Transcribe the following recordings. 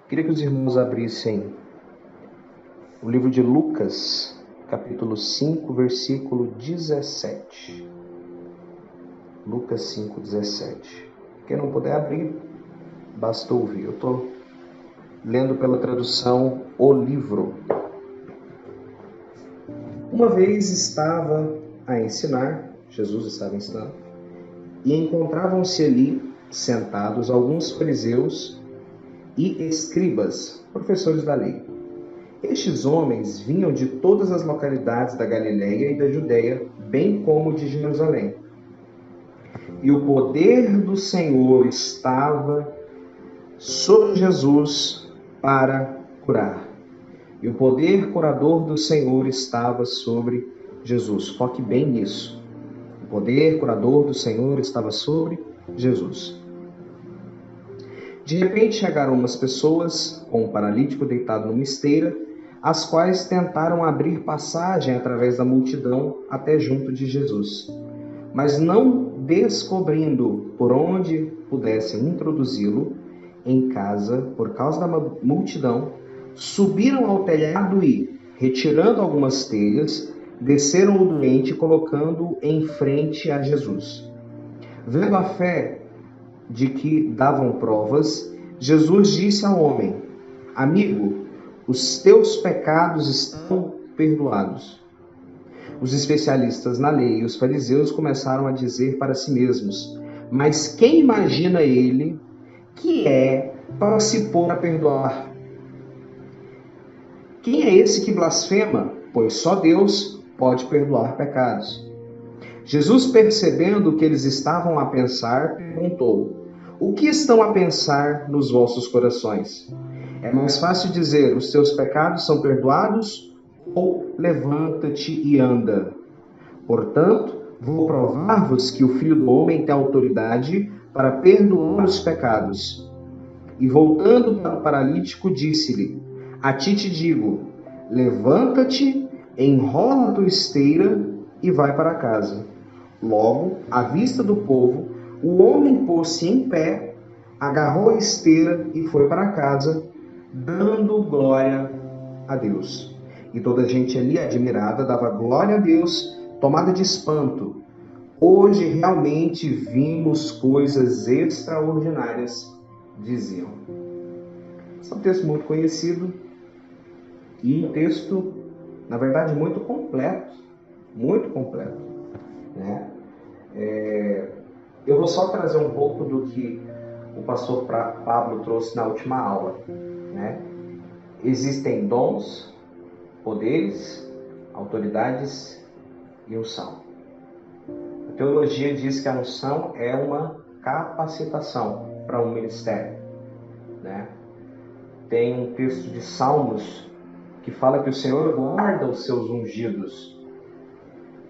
Queria que os irmãos abrissem o livro de Lucas, capítulo 5, versículo 17. Lucas 5, 17. Quem não puder abrir, basta ouvir. Eu estou lendo pela tradução O Livro. Uma vez estava a ensinar, Jesus estava ensinando, e encontravam-se ali sentados alguns fariseus e escribas, professores da lei. Estes homens vinham de todas as localidades da Galileia e da Judéia, bem como de Jerusalém. E o poder do Senhor estava sobre Jesus para curar. E o poder curador do Senhor estava sobre Jesus. Foque bem nisso. O poder curador do Senhor estava sobre Jesus. De repente chegaram umas pessoas com um paralítico deitado numa esteira, as quais tentaram abrir passagem através da multidão até junto de Jesus. Mas não descobrindo por onde pudessem introduzi-lo em casa, por causa da multidão, subiram ao telhado e, retirando algumas telhas, desceram o doente, colocando-o em frente a Jesus. Vendo a fé de que davam provas, Jesus disse ao homem: Amigo, os teus pecados estão perdoados. Os especialistas na lei e os fariseus começaram a dizer para si mesmos: Mas quem imagina ele que é para se pôr a perdoar? Quem é esse que blasfema? Pois só Deus pode perdoar pecados. Jesus, percebendo o que eles estavam a pensar, perguntou: O que estão a pensar nos vossos corações? É mais fácil dizer: os teus pecados são perdoados, ou levanta-te e anda. Portanto, vou provar-vos que o Filho do Homem tem autoridade para perdoar os pecados. E voltando para o paralítico, disse-lhe: A ti te digo, levanta-te, enrola a tua esteira e vai para casa. Logo, à vista do povo, o homem pôs-se em pé, agarrou a esteira e foi para casa, dando glória a Deus. E toda a gente ali, admirada, dava glória a Deus, tomada de espanto. Hoje realmente vimos coisas extraordinárias, diziam. Esse é um texto muito conhecido e um texto, na verdade, muito completo, né? Eu vou só trazer um pouco do que o pastor Pablo trouxe na última aula, né? Existem dons, poderes, autoridades e unção. A teologia diz que a unção é uma capacitação para um ministério, né? Tem um texto de Salmos que fala que o Senhor guarda os seus ungidos.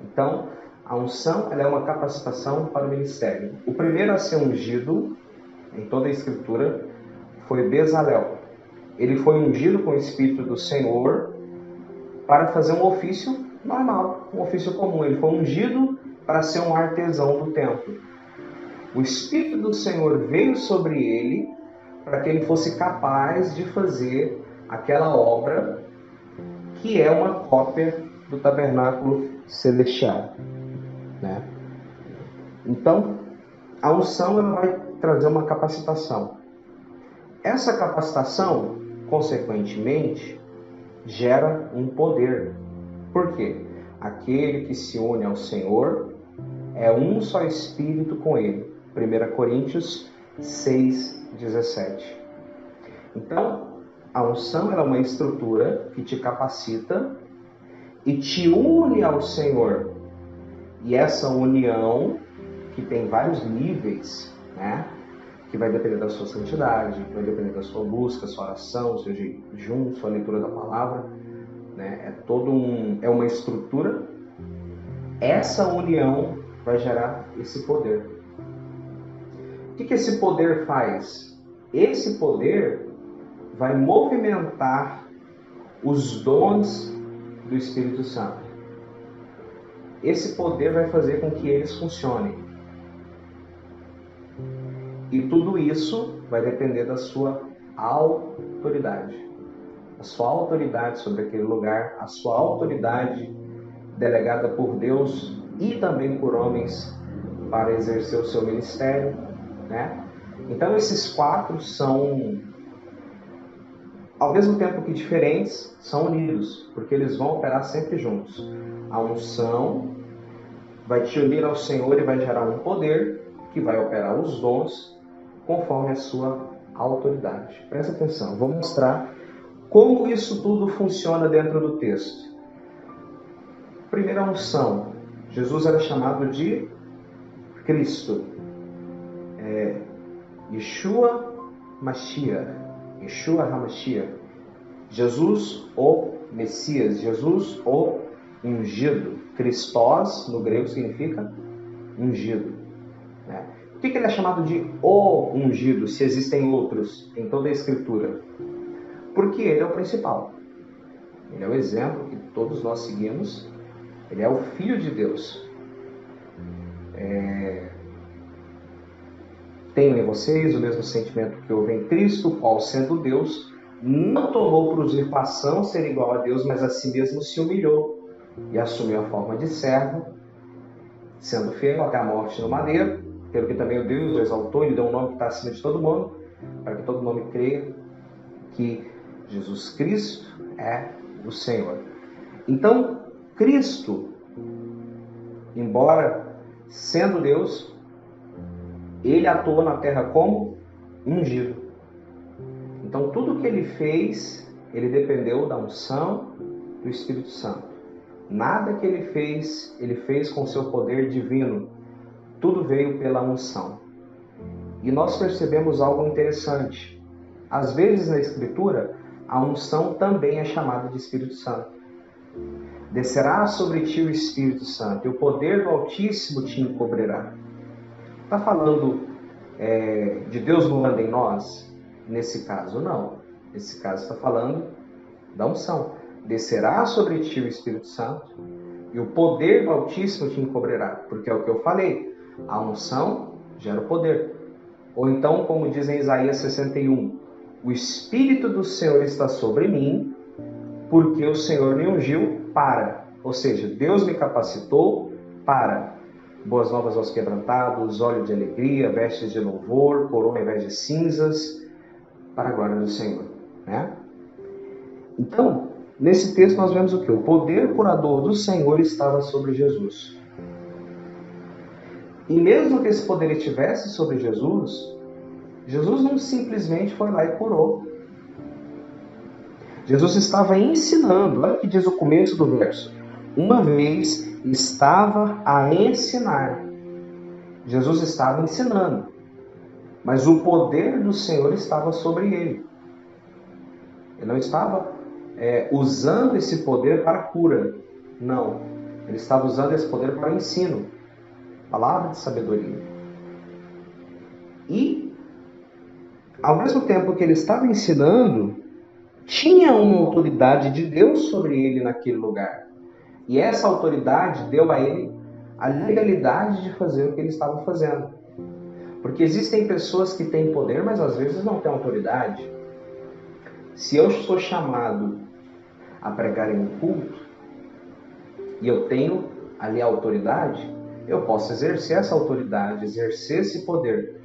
Então, a unção ela é uma capacitação para o ministério. O primeiro a ser ungido, em toda a Escritura, foi Bezalel. Ele foi ungido com o Espírito do Senhor para fazer um ofício normal, um ofício comum. Ele foi ungido para ser um artesão do templo. O Espírito do Senhor veio sobre ele para que ele fosse capaz de fazer aquela obra que é uma cópia do tabernáculo celestial, né? Então, a unção ela vai trazer uma capacitação. Essa capacitação, consequentemente, gera um poder. Por quê? Aquele que se une ao Senhor é um só Espírito com Ele. 1 Coríntios 6, 17. Então, a unção ela é uma estrutura que te capacita e te une ao Senhor. E essa união, que tem vários níveis, né? Que vai depender da sua santidade, vai depender da sua busca, sua oração, seu jejum, sua leitura da palavra, né? É uma estrutura. Essa união vai gerar esse poder. O que esse poder faz? Esse poder vai movimentar os dons do Espírito Santo. Esse poder vai fazer com que eles funcionem. E tudo isso vai depender da sua autoridade. A sua autoridade sobre aquele lugar, a sua autoridade delegada por Deus e também por homens para exercer o seu ministério, né? Então esses quatro são, ao mesmo tempo que diferentes, são unidos, porque eles vão operar sempre juntos. A unção vai te unir ao Senhor e vai gerar um poder que vai operar os dons conforme a sua autoridade. Presta atenção, vou mostrar como isso tudo funciona dentro do texto. Primeira unção. Jesus era chamado de Cristo. Yeshua Mashiach. Yeshua HaMashiach. Jesus o Messias. Jesus o ungido. Christos, no grego, significa ungido. Né? Por que ele é chamado de o ungido, se existem outros em toda a Escritura? Porque ele é o principal. Ele é o exemplo que todos nós seguimos. Ele é o Filho de Deus. Tenho em vocês o mesmo sentimento que houve em Cristo, o qual, sendo Deus, não tomou por usurpação ser igual a Deus, mas a si mesmo se humilhou e assumiu a forma de servo, sendo fiel até a morte no madeiro, pelo que também o Deus o exaltou e lhe deu um nome que está acima de todo mundo, para que todo nome creia que Jesus Cristo é o Senhor. Então, Cristo, embora sendo Deus, ele atuou na terra como ungido. Então, tudo que ele fez, ele dependeu da unção do Espírito Santo. Nada que ele fez com seu poder divino. Tudo veio pela unção. E nós percebemos algo interessante. Às vezes na Escritura, a unção também é chamada de Espírito Santo. Descerá sobre ti o Espírito Santo, e o poder do Altíssimo te encobrirá. Está falando de Deus morando em nós? Nesse caso, não. Nesse caso está falando da unção. Descerá sobre ti o Espírito Santo, e o poder do Altíssimo te encobrirá. Porque é o que eu falei. A unção gera o poder. Ou então, como diz em Isaías 61, o Espírito do Senhor está sobre mim, porque o Senhor me ungiu para. Ou seja, Deus me capacitou para boas novas aos quebrantados, óleo de alegria, vestes de louvor, coroa ao invés de cinzas, para a glória do Senhor. Né? Então, nesse texto nós vemos o quê? O poder curador do Senhor estava sobre Jesus. E mesmo que esse poder estivesse sobre Jesus, Jesus não simplesmente foi lá e curou. Jesus estava ensinando. Olha o que diz o começo do verso. Uma vez estava a ensinar. Jesus estava ensinando. Mas o poder do Senhor estava sobre ele. Ele não estava usando esse poder para a cura. Não. Ele estava usando esse poder para o ensino. Palavra de sabedoria. E, ao mesmo tempo que ele estava ensinando, tinha uma autoridade de Deus sobre ele naquele lugar. E essa autoridade deu a ele a legalidade de fazer o que ele estava fazendo. Porque existem pessoas que têm poder, mas às vezes não têm autoridade. Se eu sou chamado a pregar em um culto, e eu tenho ali a autoridade, eu posso exercer essa autoridade, exercer esse poder.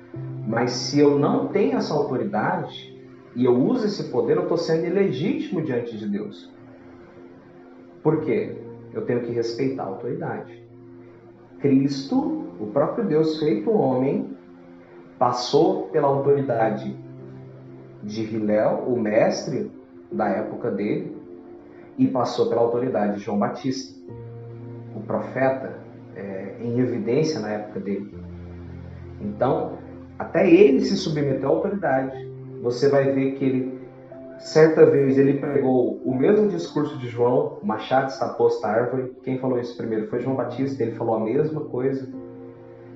Mas se eu não tenho essa autoridade, e eu uso esse poder, eu estou sendo ilegítimo diante de Deus. Por quê? Eu tenho que respeitar a autoridade. Cristo, o próprio Deus feito homem, passou pela autoridade de Hilel, o mestre da época dele, e passou pela autoridade de João Batista, o profeta, em evidência na época dele. Então, até ele se submeteu à autoridade. Você vai ver que ele, certa vez, ele pregou o mesmo discurso de João, o machado está posto à árvore. Quem falou isso primeiro foi João Batista, ele falou a mesma coisa.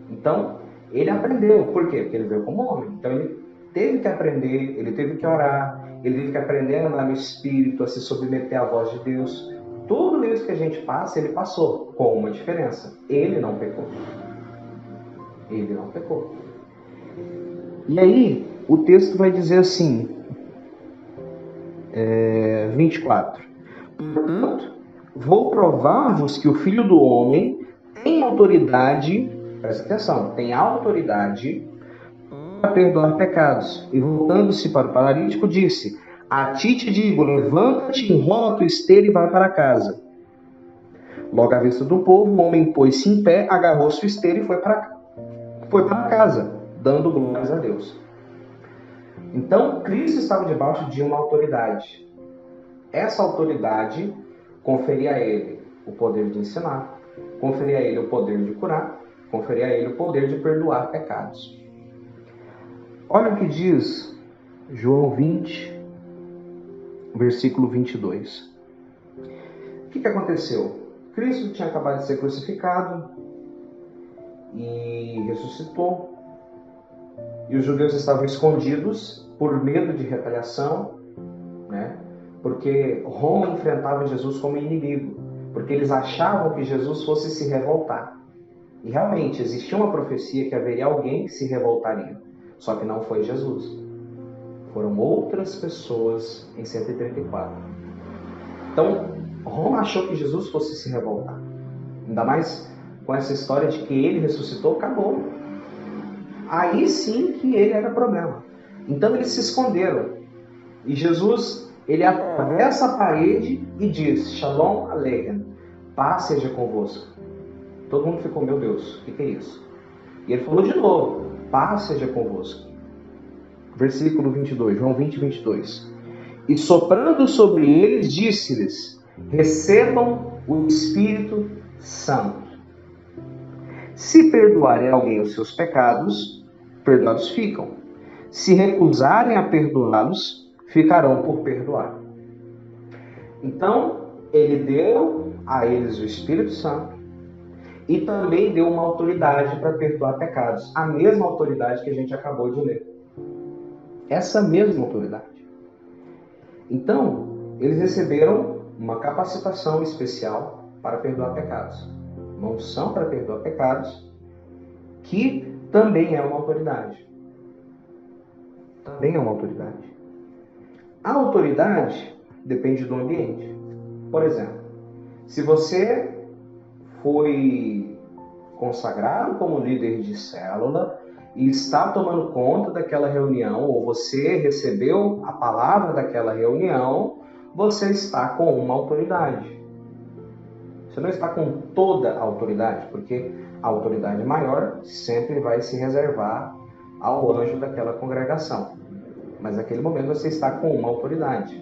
Então, Ele aprendeu. Por quê? Porque ele veio como homem. Então ele teve que aprender, ele teve que orar, ele teve que aprender a andar no Espírito, a se submeter à voz de Deus. Tudo isso que a gente passa, ele passou, com uma diferença. Ele não pecou. Ele não pecou. E aí, o texto vai dizer assim, 24. Portanto, vou provar-vos que o Filho do Homem tem autoridade, presta atenção, tem autoridade para perdoar pecados. E voltando-se para o paralítico, disse: a ti te digo, levanta-te, enrola tua esteira e vai para casa. Logo à vista do povo, o homem pôs-se em pé, agarrou sua esteira e foi para casa, dando glórias a Deus. Então, Cristo estava debaixo de uma autoridade. Essa autoridade conferia a ele o poder de ensinar, conferia a ele o poder de curar, conferia a ele o poder de perdoar pecados. Olha o que diz João 20, versículo 22. O que aconteceu? Cristo tinha acabado de ser crucificado e ressuscitou. E os judeus estavam escondidos por medo de retaliação, né? Porque Roma enfrentava Jesus como inimigo, porque eles achavam que Jesus fosse se revoltar. E realmente existia uma profecia que haveria alguém que se revoltaria, só que não foi Jesus. Foram outras pessoas em 134. Então, Roma achou que Jesus fosse se revoltar. Ainda mais com essa história de que ele ressuscitou, acabou. Aí sim que ele era problema. Então eles se esconderam. E Jesus, ele atravessa a parede e diz: Shalom Aleichem, paz seja convosco. Todo mundo ficou: meu Deus, o que é isso? E ele falou de novo: paz seja convosco. Versículo 22, João 20, 22. E soprando sobre eles, disse-lhes: recebam o Espírito Santo. Se perdoarem alguém os seus pecados, perdoados ficam. Se recusarem a perdoá-los, ficarão por perdoar. Então, ele deu a eles o Espírito Santo e também deu uma autoridade para perdoar pecados. A mesma autoridade que a gente acabou de ler. Essa mesma autoridade. Então, eles receberam uma capacitação especial para perdoar pecados. Uma unção para perdoar pecados, que também é uma autoridade. Também é uma autoridade. A autoridade depende do ambiente. Por exemplo, se você foi consagrado como líder de célula e está tomando conta daquela reunião, ou você recebeu a palavra daquela reunião, você está com uma autoridade. Você não está com toda a autoridade, porque a autoridade maior sempre vai se reservar ao anjo daquela congregação. Mas naquele momento você está com uma autoridade,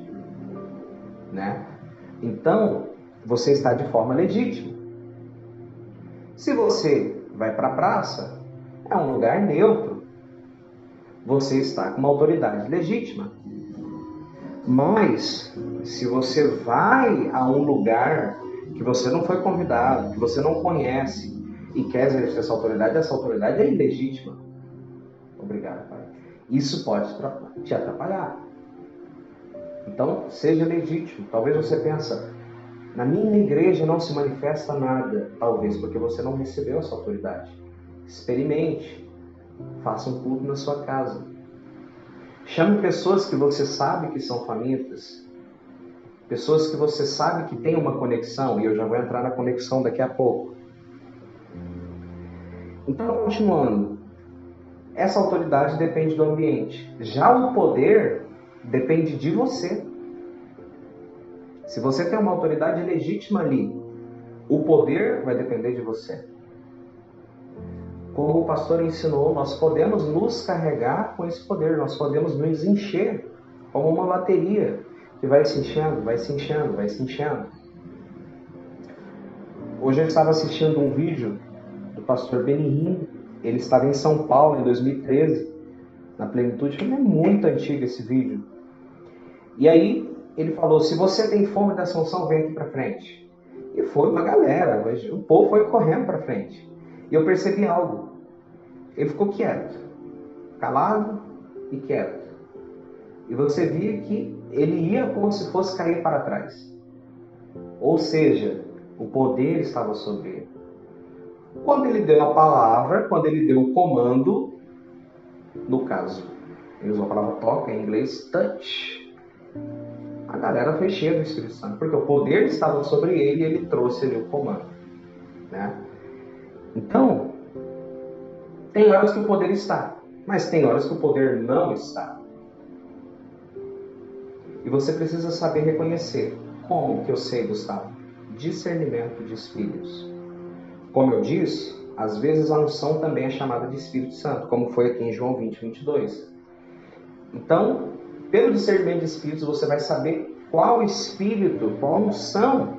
né? Então, você está de forma legítima. Se você vai para a praça, é um lugar neutro. Você está com uma autoridade legítima. Mas, se você vai a um lugar que você não foi convidado, que você não conhece e quer exercer essa autoridade é ilegítima. Obrigado, Pai. Isso pode te atrapalhar. Então, seja legítimo. Talvez você pense: na minha igreja não se manifesta nada. Talvez porque você não recebeu essa autoridade. Experimente. Faça um culto na sua casa. Chame pessoas que você sabe que são famintas. Pessoas que você sabe que tem uma conexão. E eu já vou entrar na conexão daqui a pouco. Então, continuando. Essa autoridade depende do ambiente. Já o poder depende de você. Se você tem uma autoridade legítima ali, o poder vai depender de você. Como o pastor ensinou, nós podemos nos carregar com esse poder, nós podemos nos encher como uma bateria que vai se enchendo, vai se enchendo, vai se enchendo. Hoje eu estava assistindo um vídeo do pastor Benihim. Ele estava em São Paulo em 2013, na plenitude. É muito antigo esse vídeo. E aí ele falou: se você tem fome dessa unção, vem aqui para frente. E foi uma galera, o povo foi correndo para frente. E eu percebi algo. Ele ficou quieto, calado e quieto. E você via que ele ia como se fosse cair para trás. Ou seja, o poder estava sobre ele. Quando ele deu a palavra, quando ele deu o comando, no caso, ele usou a palavra toca, em inglês, touch. A galera foi cheia do Espírito Santo, porque o poder estava sobre ele e ele trouxe ali o comando. Né? Então, tem horas que o poder está, mas tem horas que o poder não está. E você precisa saber reconhecer. Como que eu sei, Gustavo? Discernimento de espíritos. Como eu disse, às vezes a unção também é chamada de Espírito Santo, como foi aqui em João 20, 22. Então, pelo discernimento de espíritos, você vai saber qual espírito, qual unção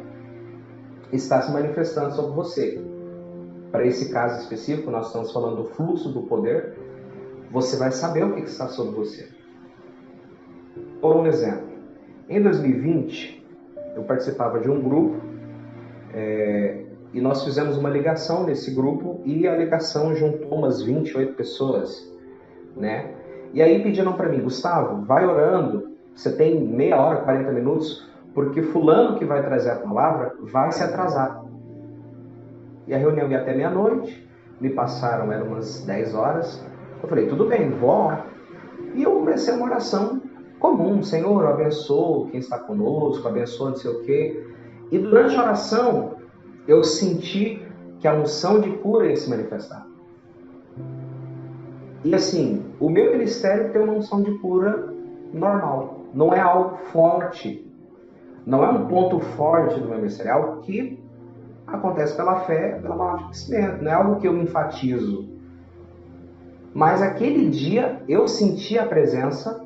está se manifestando sobre você. Para esse caso específico, nós estamos falando do fluxo do poder, você vai saber o que está sobre você. Por um exemplo, em 2020, eu participava de um grupo, e nós fizemos uma ligação nesse grupo, e a ligação juntou umas 28 pessoas, né? E aí pediram para mim, Gustavo, vai orando, você tem meia hora, 40 minutos, porque fulano que vai trazer a palavra vai se atrasar. E a reunião ia até meia-noite, me passaram, eram umas 10 horas, eu falei, tudo bem, vou orar. E eu comecei uma oração comum, Senhor, abençoa quem está conosco, abençoa não sei o quê. E durante a oração, eu senti que a unção de cura ia se manifestar. E assim, o meu ministério tem uma unção de cura normal. Não é algo forte. Não é um ponto forte do meu ministério. É algo que acontece pela fé, pela palavra de conhecimento. Não é algo que eu enfatizo. Mas aquele dia eu senti a presença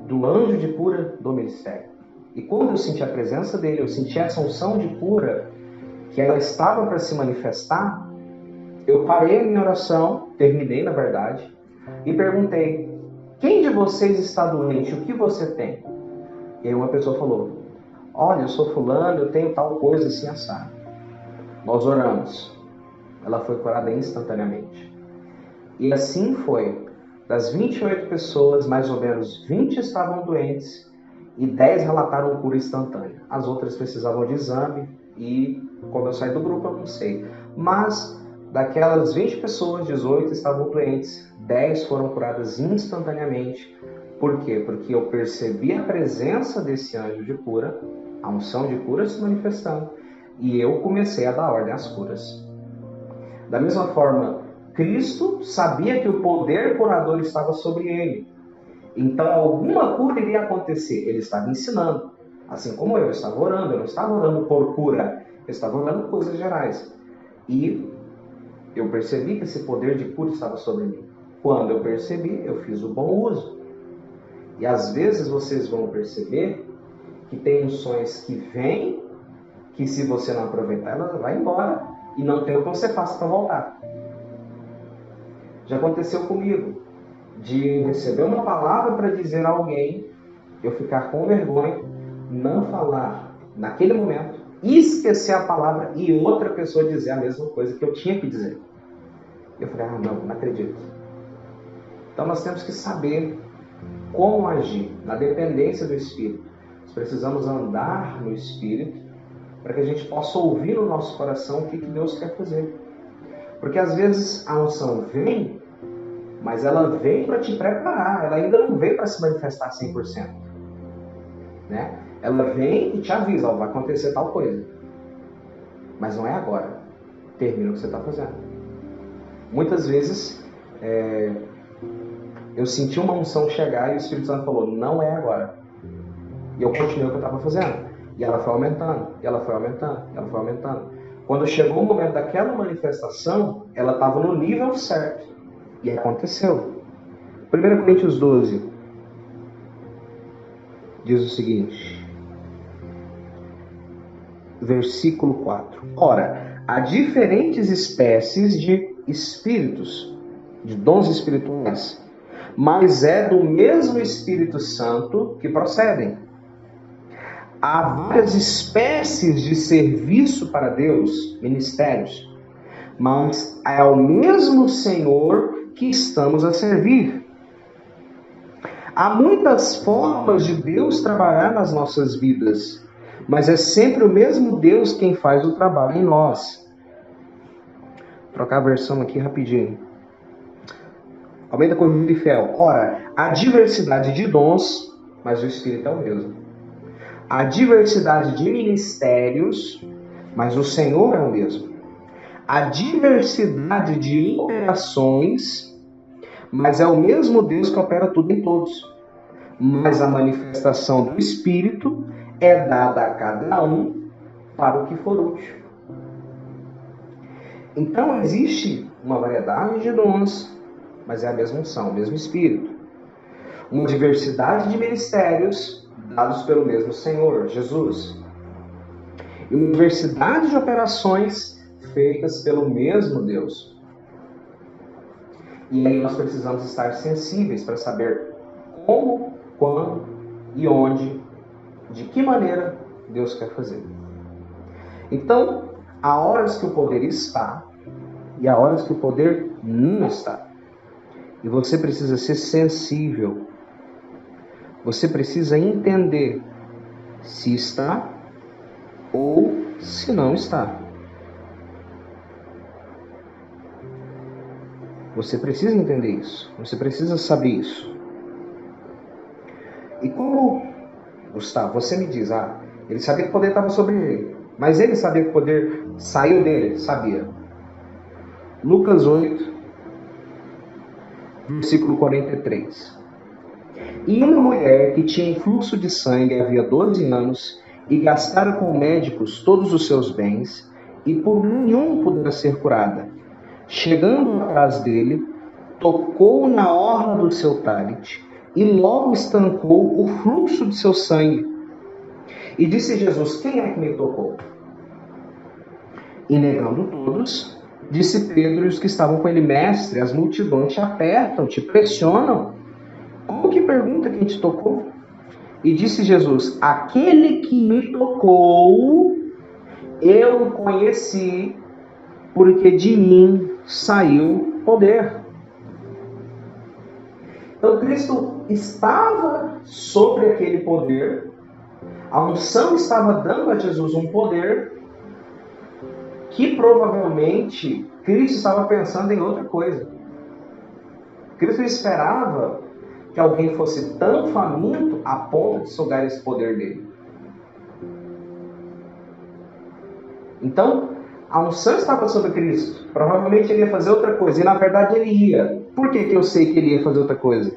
do anjo de cura do ministério. E quando eu senti a presença dele, eu senti essa unção de cura, que ela estava para se manifestar, eu parei a minha oração, terminei na verdade, e perguntei, quem de vocês está doente? O que você tem? E aí uma pessoa falou, olha, eu sou fulano, eu tenho tal coisa assim assado. Nós oramos. Ela foi curada instantaneamente. E assim foi. Das 28 pessoas, mais ou menos 20 estavam doentes e 10 relataram cura instantânea. As outras precisavam de exame e, como eu saí do grupo, eu não sei. Mas, daquelas 20 pessoas, 18 estavam doentes, 10 foram curadas instantaneamente. Por quê? Porque eu percebi a presença desse anjo de cura, a unção de cura se manifestando, e eu comecei a dar ordem às curas. Da mesma forma, Cristo sabia que o poder curador estava sobre ele. Então, alguma cura iria acontecer. Ele estava ensinando. Assim como eu estava orando. Eu não estava orando por cura. Eu estava orando coisas gerais. E eu percebi que esse poder de cura estava sobre mim. Quando eu percebi, eu fiz o bom uso. E às vezes vocês vão perceber que tem unções que vêm, que se você não aproveitar, ela vai embora. E não tem o que você faça para voltar. Já aconteceu comigo, de receber uma palavra para dizer a alguém, eu ficar com vergonha, não falar naquele momento, esquecer a palavra e outra pessoa dizer a mesma coisa que eu tinha que dizer. Eu falei, não acredito. Então nós temos que saber como agir, na dependência do Espírito. Nós precisamos andar no Espírito para que a gente possa ouvir no nosso coração o que Deus quer fazer. Porque às vezes a unção vem, mas ela vem para te preparar, ela ainda não veio para se manifestar 100%. Né? Ela vem e te avisa, vai acontecer tal coisa. Mas não é agora. Termina o que você está fazendo. Muitas vezes, eu senti uma unção chegar e o Espírito Santo falou, não é agora. E eu continuei o que eu estava fazendo. E ela foi aumentando, e ela foi aumentando, e ela foi aumentando. Quando chegou o momento daquela manifestação, ela estava no nível certo. E aconteceu. 1 Coríntios 12 diz o seguinte, versículo 4. Ora, há diferentes espécies de espíritos, de dons espirituais, mas é do mesmo Espírito Santo que procedem. Há várias espécies de serviço para Deus, ministérios, mas é ao mesmo Senhor que estamos a servir. Há muitas formas de Deus trabalhar nas nossas vidas, mas é sempre o mesmo Deus quem faz o trabalho em nós. Vou trocar a versão aqui rapidinho. Aumenta comigo de fé. Ora, há diversidade de dons, mas o Espírito é o mesmo. Há diversidade de ministérios, mas o Senhor é o mesmo. Há diversidade de operações, mas é o mesmo Deus que opera tudo em todos. Mas a manifestação do Espírito é dada a cada um para o que for útil. Então existe uma variedade de dons, mas é a mesma unção, o mesmo Espírito. Uma diversidade de ministérios dados pelo mesmo Senhor, Jesus. E uma diversidade de operações feitas pelo mesmo Deus. E aí nós precisamos estar sensíveis para saber como, quando e onde, de que maneira Deus quer fazer. Então, há horas que o poder está e há horas que o poder não está. E você precisa ser sensível. Você precisa entender se está ou se não está. Você precisa entender isso. Você precisa saber isso. E como, Gustavo, você me diz, ele sabia que o poder estava sobre ele. Mas ele sabia que o poder saiu dele? Sabia. Lucas 8, versículo 43. E uma mulher que tinha fluxo de sangue havia 12 anos e gastara com médicos todos os seus bens e por nenhum pudera ser curada. Chegando atrás dele, tocou na orla do seu talit e logo estancou o fluxo de seu sangue. E disse Jesus, quem é que me tocou? E negando todos, disse Pedro e os que estavam com ele, mestre, as multidões te apertam, te pressionam. Como que pergunta quem te tocou? E disse Jesus, aquele que me tocou, eu o conheci, porque de mim saiu poder. Então Cristo estava sobre aquele poder, a unção estava dando a Jesus um poder que provavelmente Cristo estava pensando em outra coisa. Cristo esperava que alguém fosse tão faminto a ponto de sugar esse poder dele. Então, a unção estava sobre Cristo. Provavelmente ele ia fazer outra coisa. E na verdade ele ia. Por que eu sei que ele ia fazer outra coisa?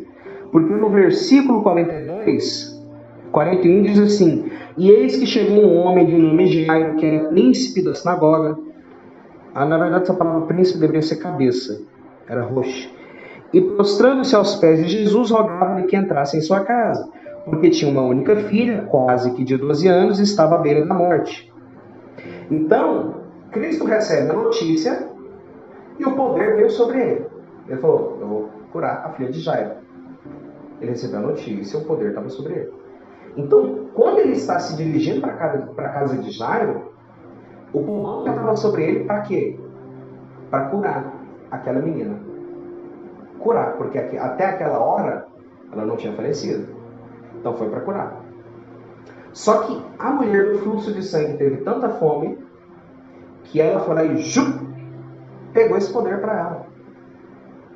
Porque no versículo 41 diz assim, e eis que chegou um homem de nome Jairo, que era príncipe da sinagoga. Na verdade essa palavra príncipe deveria ser cabeça. Era roxo. E prostrando-se aos pés de Jesus, rogava-lhe que entrasse em sua casa, porque tinha uma única filha, quase que de 12 anos, e estava à beira da morte. Então, Cristo recebe a notícia e o poder veio sobre ele. Ele falou, eu vou curar a filha de Jairo. Ele recebeu a notícia e o poder estava sobre ele. Então, quando ele está se dirigindo para a casa de Jairo, o poder estava sobre ele para quê? Para curar aquela menina. Curar, porque até aquela hora ela não tinha falecido. Então foi para curar. Só que a mulher do fluxo de sangue teve tanta fome que ela foi lá e pegou esse poder para ela.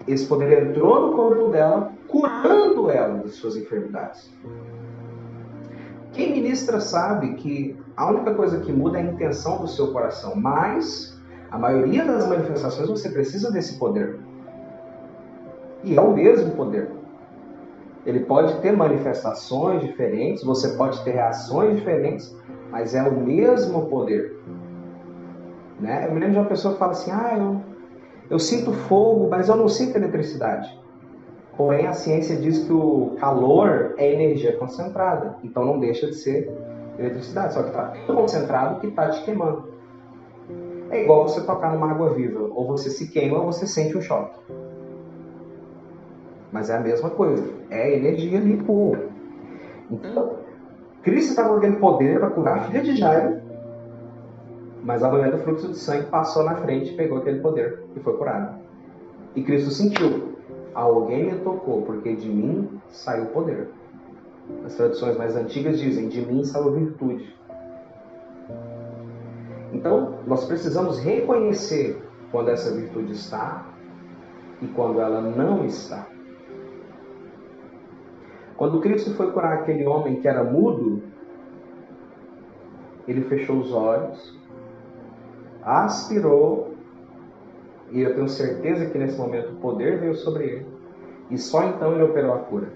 Esse poder entrou no corpo dela, curando ela de suas enfermidades. Quem ministra sabe que a única coisa que muda é a intenção do seu coração, mas a maioria das manifestações você precisa desse poder. E é o mesmo poder. Ele pode ter manifestações diferentes, você pode ter reações diferentes, mas é o mesmo poder. Né? Eu me lembro de uma pessoa que fala assim, eu sinto fogo, mas eu não sinto eletricidade. Porém, a ciência diz que o calor é energia concentrada, então não deixa de ser eletricidade, só que está tão concentrado que está te queimando. É igual você tocar numa água viva, ou você se queima ou você sente um choque. Mas é a mesma coisa, é energia ali pura. Então, Cristo estava com aquele poder para curar a filha de Jairo, Mas a mulher do fluxo de sangue passou na frente, pegou aquele poder e foi curada. E Cristo sentiu: alguém me tocou, porque de mim saiu o poder. As traduções mais antigas dizem: de mim saiu a virtude. Então, nós precisamos reconhecer quando essa virtude está e quando ela não está. Quando Cristo foi curar aquele homem que era mudo, ele fechou os olhos, aspirou, e eu tenho certeza que nesse momento o poder veio sobre ele, e só então ele operou a cura.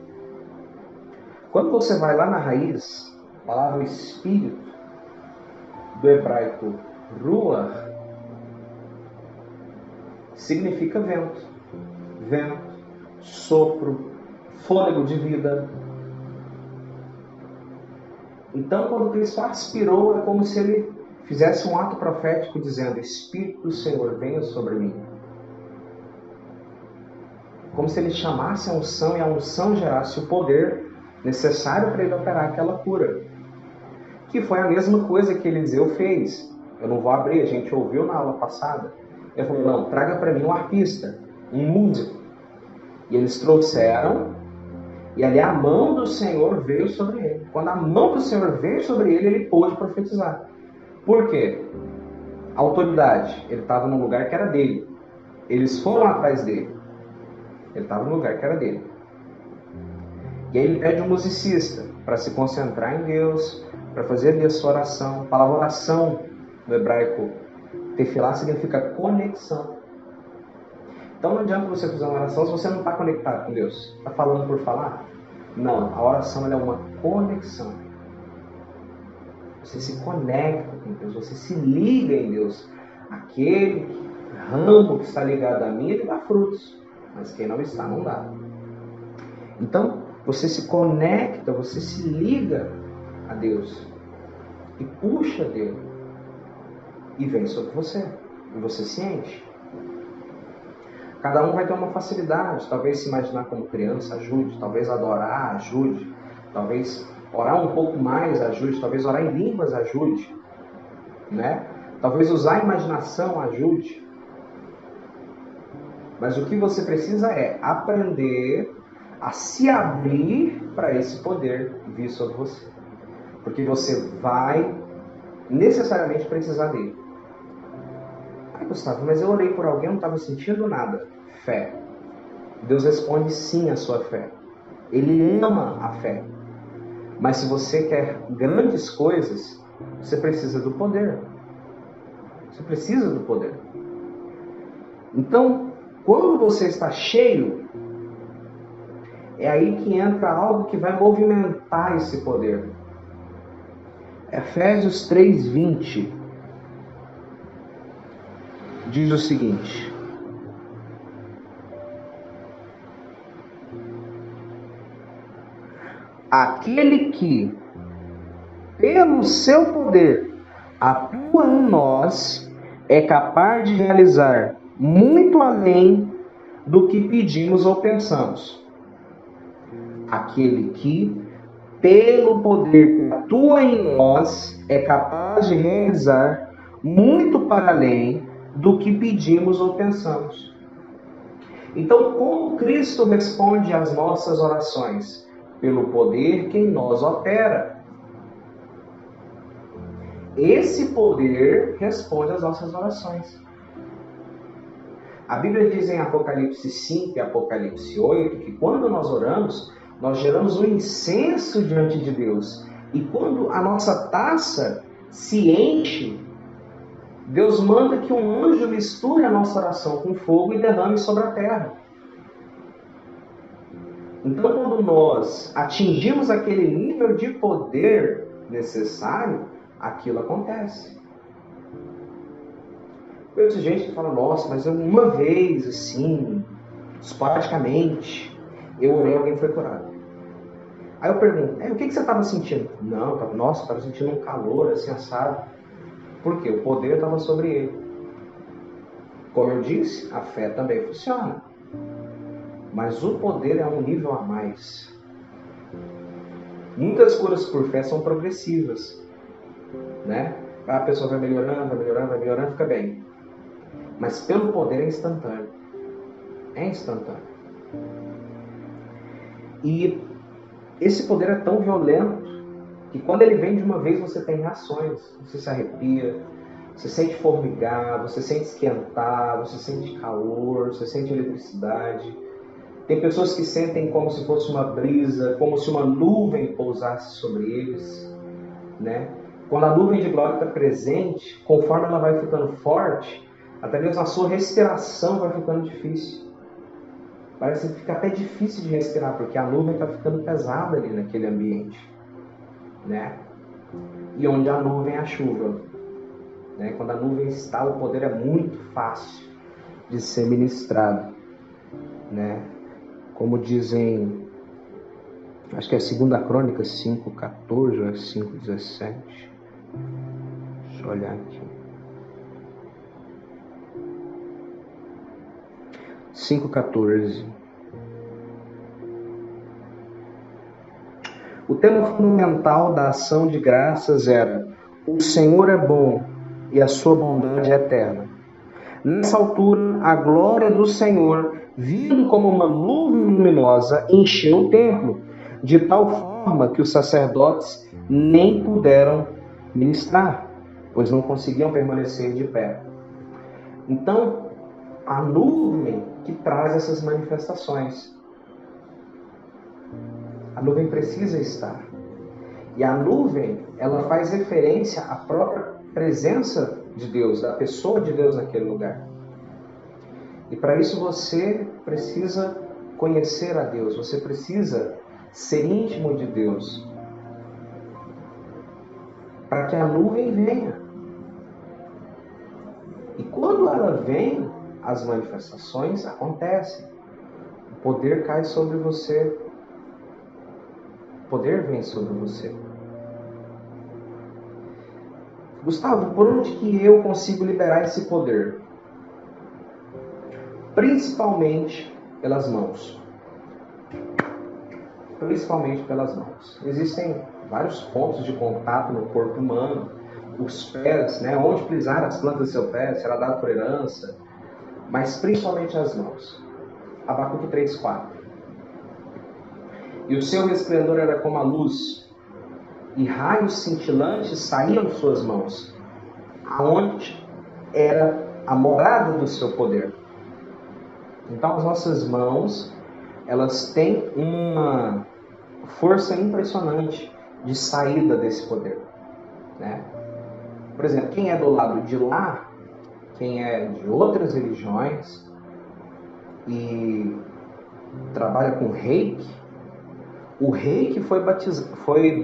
Quando você vai lá na raiz, a palavra espírito, do hebraico ruach, significa vento, sopro, fôlego de vida. Então, quando Cristo aspirou, é como se ele fizesse um ato profético dizendo: Espírito do Senhor, venha sobre mim. Como se ele chamasse a unção e a unção gerasse o poder necessário para ele operar aquela cura. Que foi a mesma coisa que Eliseu fez. Eu não vou abrir, a gente ouviu na aula passada. Ele falou: não, traga para mim um arpista, um músico. E eles trouxeram, e ali a mão do Senhor veio sobre ele. Quando a mão do Senhor veio sobre ele, ele pôde profetizar. Por quê? Autoridade. Ele estava num lugar que era dele. Eles foram atrás dele. Ele estava num lugar que era dele. E aí ele pede um musicista para se concentrar em Deus, para fazer ali a sua oração. A palavra oração no hebraico tefilá significa conexão. Então não adianta você fazer uma oração se você não está conectado com Deus. Está falando por falar? Não, a oração ela é uma conexão. Você se conecta com Deus, você se liga em Deus. Aquele ramo que está ligado a mim, ele dá frutos. Mas quem não está, não dá. Então, você se conecta, você se liga a Deus. E puxa dele. E vem sobre você. E você se enche. Cada um vai ter uma facilidade. Talvez se imaginar como criança ajude. Talvez adorar ajude. Talvez orar um pouco mais ajude. Talvez orar em línguas ajude. Né? Talvez usar a imaginação ajude. Mas o que você precisa é aprender a se abrir para esse poder vir sobre você. Porque você vai necessariamente precisar dele. Ah, Gustavo, mas eu orei por alguém, não estava sentindo nada. Fé. Deus responde sim à sua fé. Ele ama a fé. Mas se você quer grandes coisas, você precisa do poder. Você precisa do poder. Então, quando você está cheio, é aí que entra algo que vai movimentar esse poder. Efésios 3:20 diz o seguinte: aquele que, pelo seu poder, atua em nós, é capaz de realizar muito além do que pedimos ou pensamos. Aquele que, pelo poder que atua em nós, é capaz de realizar muito para além do que pedimos ou pensamos. Então, como Cristo responde às nossas orações? Pelo poder que em nós opera. Esse poder responde às nossas orações. A Bíblia diz em Apocalipse 5 e Apocalipse 8 que quando nós oramos, nós geramos um incenso diante de Deus. E quando a nossa taça se enche, Deus manda que um anjo misture a nossa oração com fogo e derrame sobre a terra. Então, quando nós atingimos aquele nível de poder necessário, aquilo acontece. Eu conheço gente que fala: nossa, mas uma vez, assim, esporadicamente, eu orei e alguém foi curado. Aí eu pergunto: o que você estava sentindo? Não, estava sentindo um calor, assim, assado. Por quê? O poder estava sobre ele. Como eu disse, a fé também funciona. Mas o poder é um nível a mais. Muitas curas por fé são progressivas, né? A pessoa vai melhorando, fica bem. Mas pelo poder é instantâneo. É instantâneo. E esse poder é tão violento que quando ele vem de uma vez você tem reações. Você se arrepia, você sente formigar, você sente esquentar, você sente calor, você sente eletricidade. Tem pessoas que sentem como se fosse uma brisa, como se uma nuvem pousasse sobre eles, né? Quando a nuvem de glória está presente, conforme ela vai ficando forte, até mesmo a sua respiração vai ficando difícil. Parece que fica até difícil de respirar, porque a nuvem está ficando pesada ali naquele ambiente, né? E onde a nuvem é a chuva, né? Quando a nuvem está, o poder é muito fácil de ser ministrado, né? Como dizem, acho que é 2 Crônicas 5:14 ou é 5:17. Deixa eu olhar aqui. 5:14. O tema fundamental da ação de graças era: o Senhor é bom e a sua bondade é eterna. Nessa altura, a glória do Senhor, vindo como uma nuvem luminosa, encheu o templo, de tal forma que os sacerdotes nem puderam ministrar, pois não conseguiam permanecer de pé. Então, a nuvem que traz essas manifestações. A nuvem precisa estar. E a nuvem, ela faz referência à própria presença de Deus, da pessoa de Deus naquele lugar. E para isso você precisa conhecer a Deus, você precisa ser íntimo de Deus, para que a nuvem venha. E quando ela vem, as manifestações acontecem. O poder cai sobre você. O poder vem sobre você. Gustavo, por onde que eu consigo liberar esse poder? Principalmente pelas mãos. Principalmente pelas mãos. Existem vários pontos de contato no corpo humano. Os pés, né? Onde pisar as plantas do seu pé será dado por herança. Mas principalmente as mãos. Abacuque 3:4. E o seu resplendor era como a luz, e raios cintilantes saíam de suas mãos, aonde era a morada do seu poder. Então as nossas mãos, elas têm uma força impressionante de saída desse poder, né? Por exemplo, quem é do lado de lá, quem é de outras religiões e trabalha com reiki, o reiki foi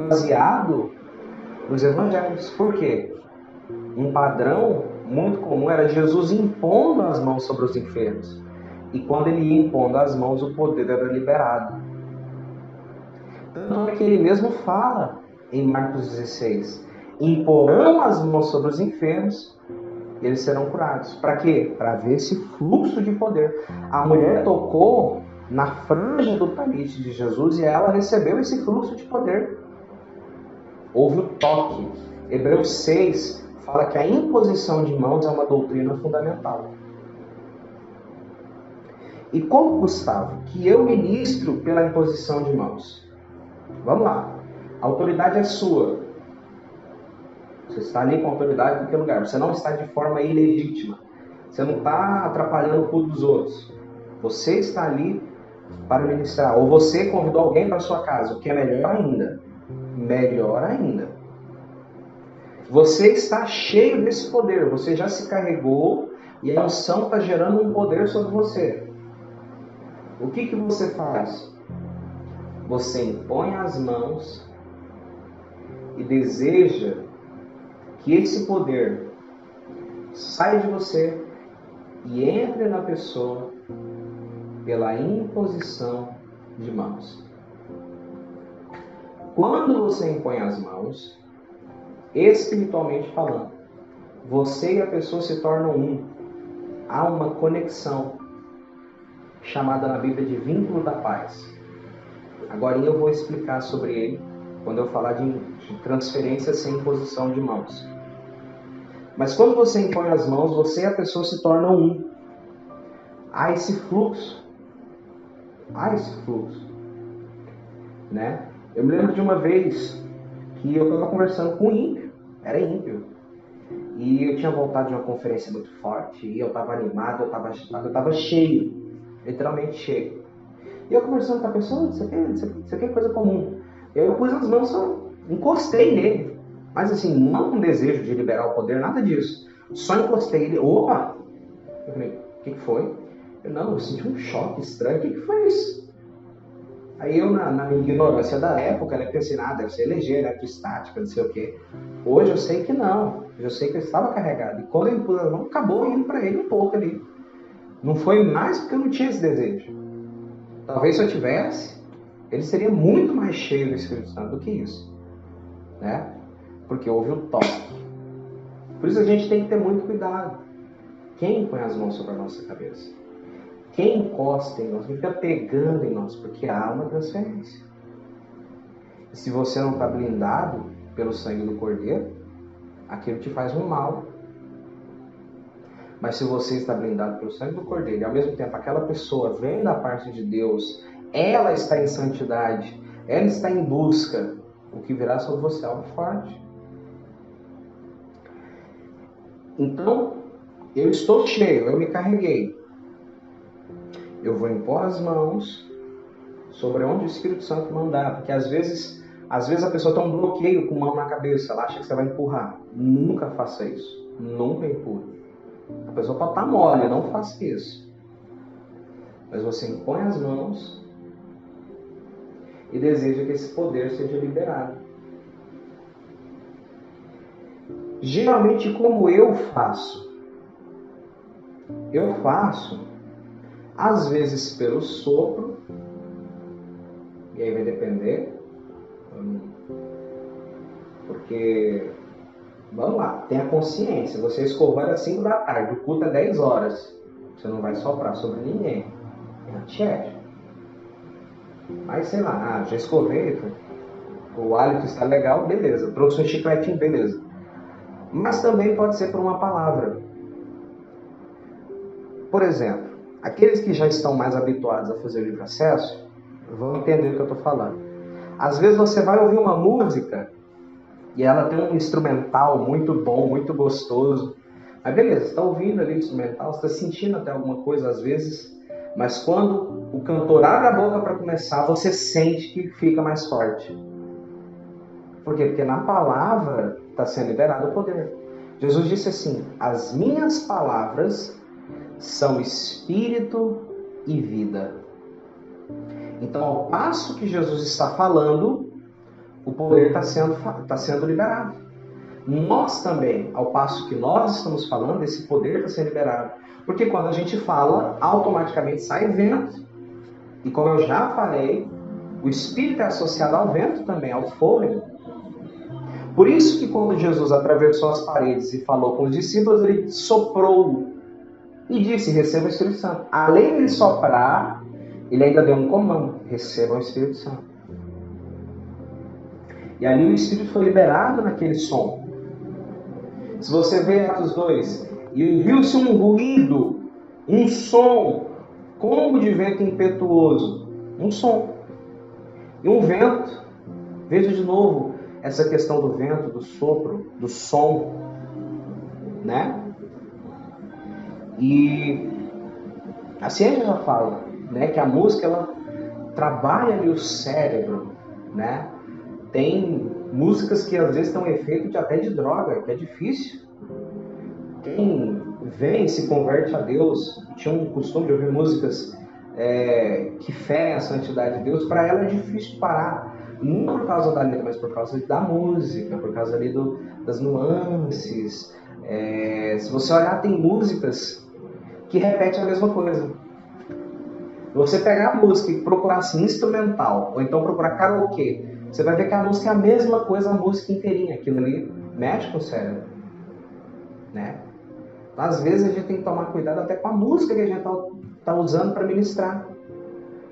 baseado nos evangelhos. Por quê? Um padrão muito comum era Jesus impondo as mãos sobre os enfermos. E quando ele ia impondo as mãos, o poder era liberado. Tanto é que ele mesmo fala em Marcos 16: imporão as mãos sobre os enfermos, eles serão curados. Para quê? Para ver esse fluxo de poder. A mulher tocou na franja do talite de Jesus e ela recebeu esse fluxo de poder. Houve o toque. Hebreus 6 fala que a imposição de mãos é uma doutrina fundamental. E como, Gustavo, que eu ministro pela imposição de mãos? Vamos lá. A autoridade é sua. Você está ali com a autoridade naquele lugar. Você não está de forma ilegítima. Você não está atrapalhando o culto dos outros. Você está ali para ministrar. Ou você convidou alguém para a sua casa, o que é melhor ainda. Melhor ainda. Você está cheio desse poder. Você já se carregou e a unção está gerando um poder sobre você. O que você faz? Você impõe as mãos e deseja que esse poder saia de você e entre na pessoa pela imposição de mãos. Quando você impõe as mãos, espiritualmente falando, você e a pessoa se tornam um. Há uma conexão, chamada na Bíblia de vínculo da paz. Agora eu vou explicar sobre ele quando eu falar de transferência sem imposição de mãos. Mas quando você impõe as mãos, você e a pessoa se tornam um. Há esse fluxo. Né? Eu me lembro de uma vez que eu estava conversando com um ímpio. Era ímpio. E eu tinha voltado de uma conferência muito forte. E eu estava animado, eu estava agitado, eu estava cheio. Literalmente cheio. E eu conversando com a pessoa, isso aqui é coisa comum. Eu pus as mãos, só encostei nele. Mas assim, não com desejo de liberar o poder, nada disso. Só encostei ele. Opa! Eu falei, o que foi? Eu senti um choque estranho. O que foi isso? Aí eu, na minha ignorância da época, pensei, deve ser energia eletrostática, não sei o quê. Hoje eu sei que não. Eu sei que eu estava carregado. E quando eu pus as mãos, acabou indo para ele um pouco ali. Não foi mais porque eu não tinha esse desejo. Talvez se eu tivesse, ele seria muito mais cheio do Espírito Santo do que isso. Né? Porque houve o toque. Por isso a gente tem que ter muito cuidado. Quem põe as mãos sobre a nossa cabeça? Quem encosta em nós? Quem fica pegando em nós? Porque há uma transferência. E se você não está blindado pelo sangue do Cordeiro, aquilo te faz um mal. Mas se você está blindado pelo sangue do Cordeiro, e ao mesmo tempo aquela pessoa vem da parte de Deus, ela está em santidade, ela está em busca, o que virá sobre você é algo forte. Então, eu estou cheio, eu me carreguei. Eu vou impor as mãos sobre onde o Espírito Santo mandar, porque às vezes a pessoa tem um bloqueio com mão na cabeça, ela acha que você vai empurrar. Nunca faça isso, nunca empurre. A pessoa pode estar mole, não faça isso. Mas você impõe as mãos e deseja que esse poder seja liberado. Geralmente, como eu faço? Eu faço, às vezes pelo sopro, e aí vai depender, porque, vamos lá, tenha consciência, você escovou às 5 da tarde, o culto é 10 horas, você não vai soprar sobre ninguém, é antiético. Mas sei lá, já escovei, o hálito está legal, beleza, trouxe um chicletinho, beleza. Mas também pode ser por uma palavra. Por exemplo, aqueles que já estão mais habituados a fazer o livre acesso vão entender o que eu estou falando. Às vezes você vai ouvir uma música e ela tem um instrumental muito bom, muito gostoso. Mas beleza, você está ouvindo ali o instrumental, você está sentindo até alguma coisa às vezes, mas quando o cantor abre a boca para começar, você sente que fica mais forte. Por quê? Porque na palavra está sendo liberado o poder. Jesus disse assim, as minhas palavras são espírito e vida. Então, ao passo que Jesus está falando, o poder está sendo liberado. Nós também, ao passo que nós estamos falando, esse poder está sendo liberado. Porque quando a gente fala, automaticamente sai vento. E como eu já falei, o espírito é associado ao vento também, ao fôlego. Por isso que quando Jesus atravessou as paredes e falou com os discípulos, ele soprou e disse, receba o Espírito Santo. Além de soprar, ele ainda deu um comando, receba o Espírito Santo. E ali o Espírito foi liberado naquele som. Se você vê Atos 2, e viu-se um ruído, um som, como de vento impetuoso, um som. E um vento, veja de novo essa questão do vento, do sopro, do som, né? E a ciência já fala, né, que a música ela trabalha ali o cérebro, né? Tem músicas que às vezes têm um efeito até de droga, que é difícil. Quem vem e se converte a Deus, tinha um costume de ouvir músicas que ferem a santidade de Deus, para ela é difícil parar. Não por causa da letra, mas por causa da música, por causa ali das nuances. Se você olhar, tem músicas que repetem a mesma coisa. Você pegar a música e procurar assim, instrumental, ou então procurar karaokê, você vai ver que a música é a mesma coisa, a música inteirinha. Aquilo ali mexe com o cérebro, né? Às vezes a gente tem que tomar cuidado até com a música que a gente está usando para ministrar.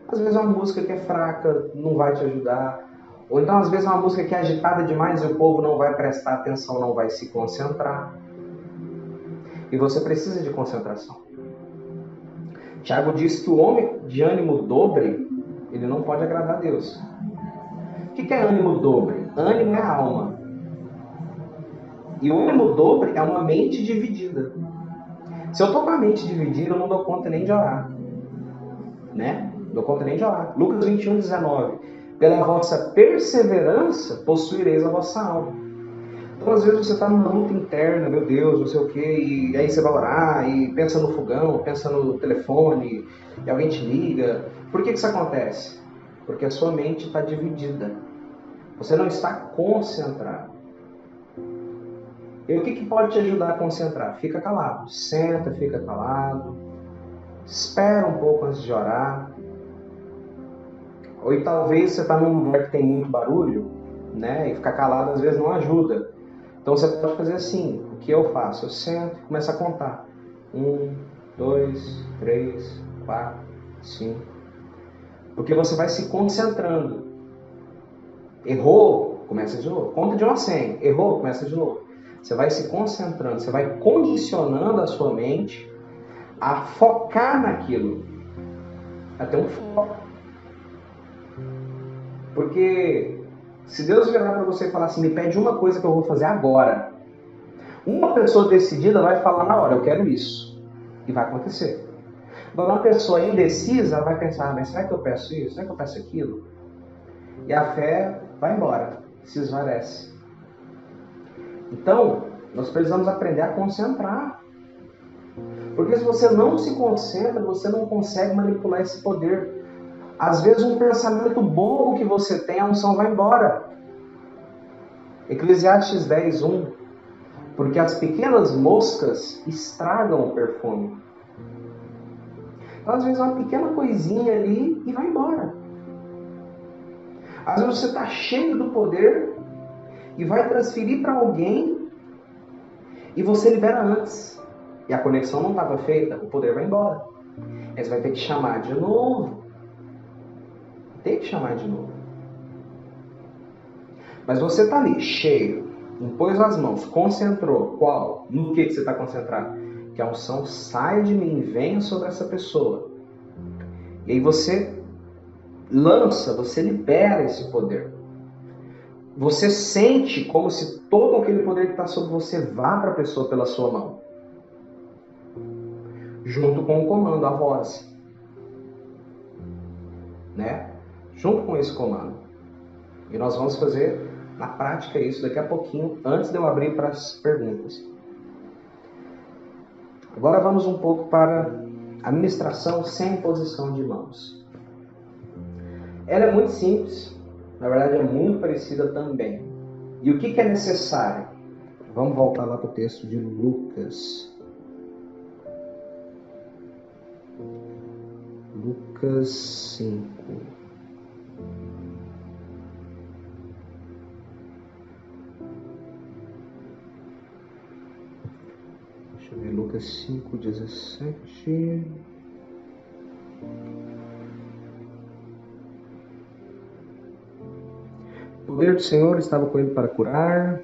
Às vezes uma música que é fraca não vai te ajudar. Ou então às vezes uma música que é agitada demais e o povo não vai prestar atenção, não vai se concentrar. E você precisa de concentração. Tiago diz que o homem de ânimo dobre, ele não pode agradar a Deus. O que é ânimo dobre? Ânimo é a alma. E o ânimo dobre é uma mente dividida. Se eu estou com a mente dividida, eu não dou conta nem de orar. Né? Não dou conta nem de orar. Lucas 21, 19. Pela vossa perseverança, possuireis a vossa alma. Então, às vezes, você está numa luta interna, meu Deus, não sei o quê, e aí você vai orar, e pensa no fogão, pensa no telefone, e alguém te liga. Por que isso acontece? Porque a sua mente está dividida. Você não está concentrado. E o que pode te ajudar a concentrar? Fica calado. Senta, fica calado. Espera um pouco antes de orar. Ou talvez você está num lugar que tem muito barulho, né? E ficar calado às vezes não ajuda. Então você pode fazer assim. O que eu faço? Eu sento e começo a contar. 1, 2, 3, 4, 5. Porque você vai se concentrando. Errou? Começa de novo. Conta de 1 a 100. Errou? Começa de novo. Você vai se concentrando. Você vai condicionando a sua mente a focar naquilo. A ter um foco. Porque se Deus virar para você e falar assim, me pede uma coisa que eu vou fazer agora. Uma pessoa decidida vai falar na hora, eu quero isso. E vai acontecer. Agora uma pessoa indecisa, ela vai pensar, mas será que eu peço isso? Será que eu peço aquilo? E a fé vai embora, se esvarece. Então, nós precisamos aprender a concentrar. Porque se você não se concentra, você não consegue manipular esse poder. Às vezes um pensamento bobo que você tem, a unção vai embora. Eclesiastes 10:1. Porque as pequenas moscas estragam o perfume. Então, às vezes uma pequena coisinha ali e vai embora. Às vezes você está cheio do poder e vai transferir para alguém e você libera antes. E a conexão não estava feita, o poder vai embora. Aí você vai ter que chamar de novo. Tem que chamar de novo. Mas você está ali, cheio, impôs as mãos, concentrou. Qual? No que você está concentrado? Que a unção sai de mim e venha sobre essa pessoa. E aí você lança, você libera esse poder. Você sente como se todo aquele poder que está sobre você vá para a pessoa pela sua mão. Junto com o comando, a voz. Né? Junto com esse comando. E nós vamos fazer na prática isso daqui a pouquinho, antes de eu abrir para as perguntas. Agora vamos um pouco para a ministração sem posição de mãos. Ela é muito simples, na verdade é muito parecida também. E o que é necessário? Vamos voltar lá para o texto de Lucas. Lucas 5. Deixa eu ver, Lucas 5:17. O poder do Senhor estava com ele para curar.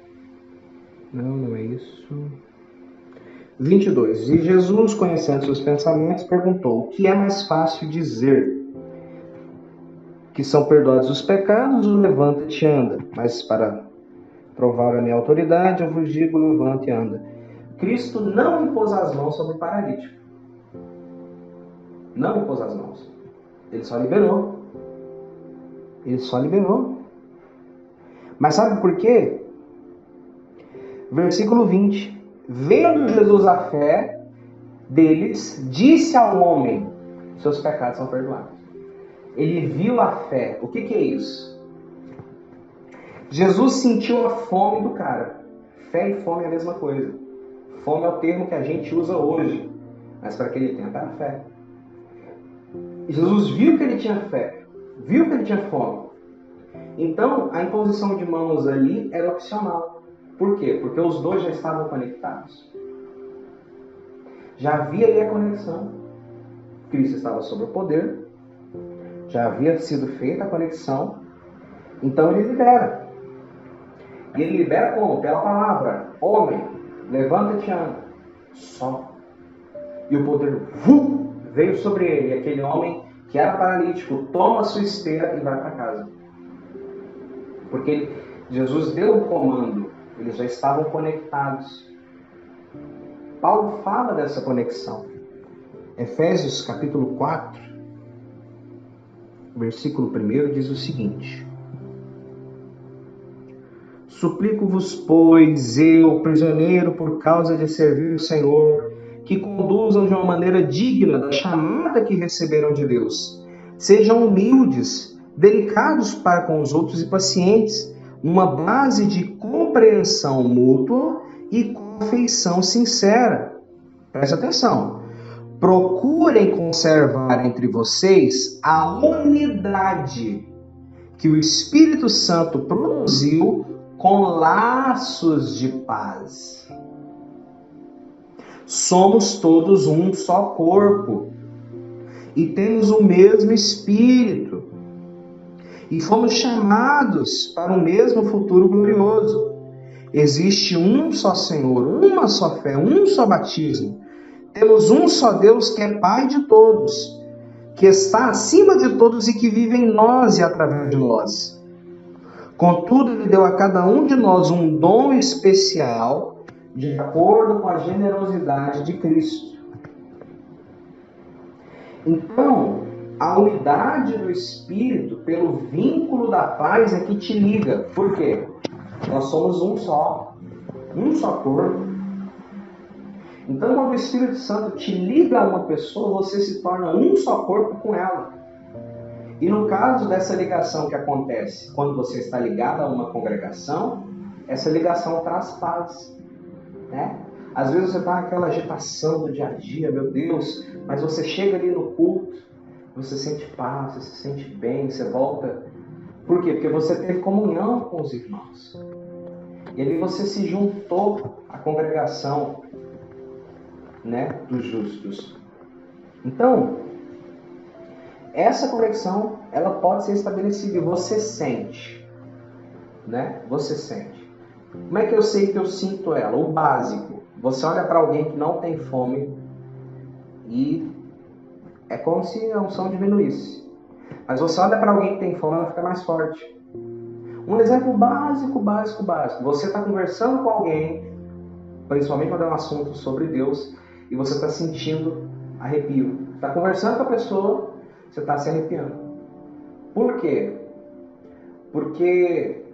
Não é isso. 22. E Jesus, conhecendo seus pensamentos, perguntou: o que é mais fácil dizer? Que são perdoados os pecados, ou levanta-te e anda? Mas para provar a minha autoridade, eu vos digo: levanta e anda. Cristo não impôs as mãos sobre o paralítico. Não impôs as mãos. Ele só liberou. Ele só liberou. Mas sabe por quê? Versículo 20. Vendo Jesus a fé deles, disse ao homem: seus pecados são perdoados. Ele viu a fé. O que é isso? Jesus sentiu a fome do cara. Fé e fome é a mesma coisa. Fome é o termo que a gente usa hoje, mas para aquele tempo era fé. Jesus viu que ele tinha fé, viu que ele tinha fome. Então, a imposição de mãos ali era opcional. Por quê? Porque os dois já estavam conectados. Já havia ali a conexão. Cristo estava sob o poder. Já havia sido feita a conexão. Então ele libera. E ele libera como? Pela palavra. Homem, levanta-te e anda. Só. E o poder veio sobre ele. E aquele homem que era paralítico toma a sua esteira e vai para casa. Porque Jesus deu o comando. Eles já estavam conectados. Paulo fala dessa conexão. Efésios capítulo 4, versículo 1 diz o seguinte: Suplico-vos, pois, eu, prisioneiro, por causa de servir o Senhor, que conduzam de uma maneira digna da chamada que receberam de Deus. Sejam humildes, delicados para com os outros e pacientes, uma base de compreensão mútua e confeição sincera. Preste atenção. Procurem conservar entre vocês a unidade que o Espírito Santo produziu com laços de paz. Somos todos um só corpo e temos o mesmo Espírito e fomos chamados para o mesmo futuro glorioso. Existe um só Senhor, uma só fé, um só batismo. Temos um só Deus que é Pai de todos, que está acima de todos e que vive em nós e através de nós. Contudo, Ele deu a cada um de nós um dom especial de acordo com a generosidade de Cristo. Então, a unidade do Espírito, pelo vínculo da paz, é que te liga. Por quê? Nós somos um só corpo. Então, quando o Espírito Santo te liga a uma pessoa, você se torna um só corpo com ela. E no caso dessa ligação que acontece quando você está ligado a uma congregação, essa ligação traz paz, né? Às vezes você está naquela agitação do dia a dia, meu Deus, mas você chega ali no culto, você sente paz, você se sente bem, você volta. Por quê? Porque você teve comunhão com os irmãos. E ali você se juntou à congregação, né, dos justos. Então, essa conexão, ela pode ser estabelecida e você sente, né? Você sente. Como é que eu sei que eu sinto ela? O básico. Você olha para alguém que não tem fome e é como se a unção diminuísse. Mas você olha para alguém que tem fome, ela fica mais forte. Um exemplo básico. Você está conversando com alguém, principalmente quando é um assunto sobre Deus, e você está sentindo arrepio. Está conversando com a pessoa, você está se arrepiando. Por quê? Porque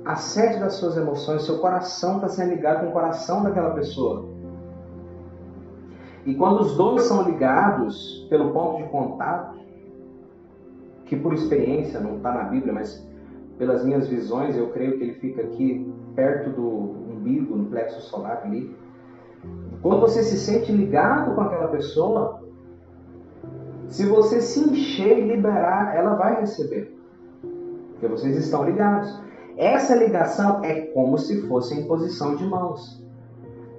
a sede das suas emoções, seu coração está sendo ligado com o coração daquela pessoa. E quando os dois são ligados pelo ponto de contato, que por experiência, não está na Bíblia, mas pelas minhas visões, eu creio que ele fica aqui perto do umbigo, no plexo solar ali. Quando você se sente ligado com aquela pessoa, se você se encher e liberar, ela vai receber. Porque vocês estão ligados. Essa ligação é como se fosse a imposição de mãos.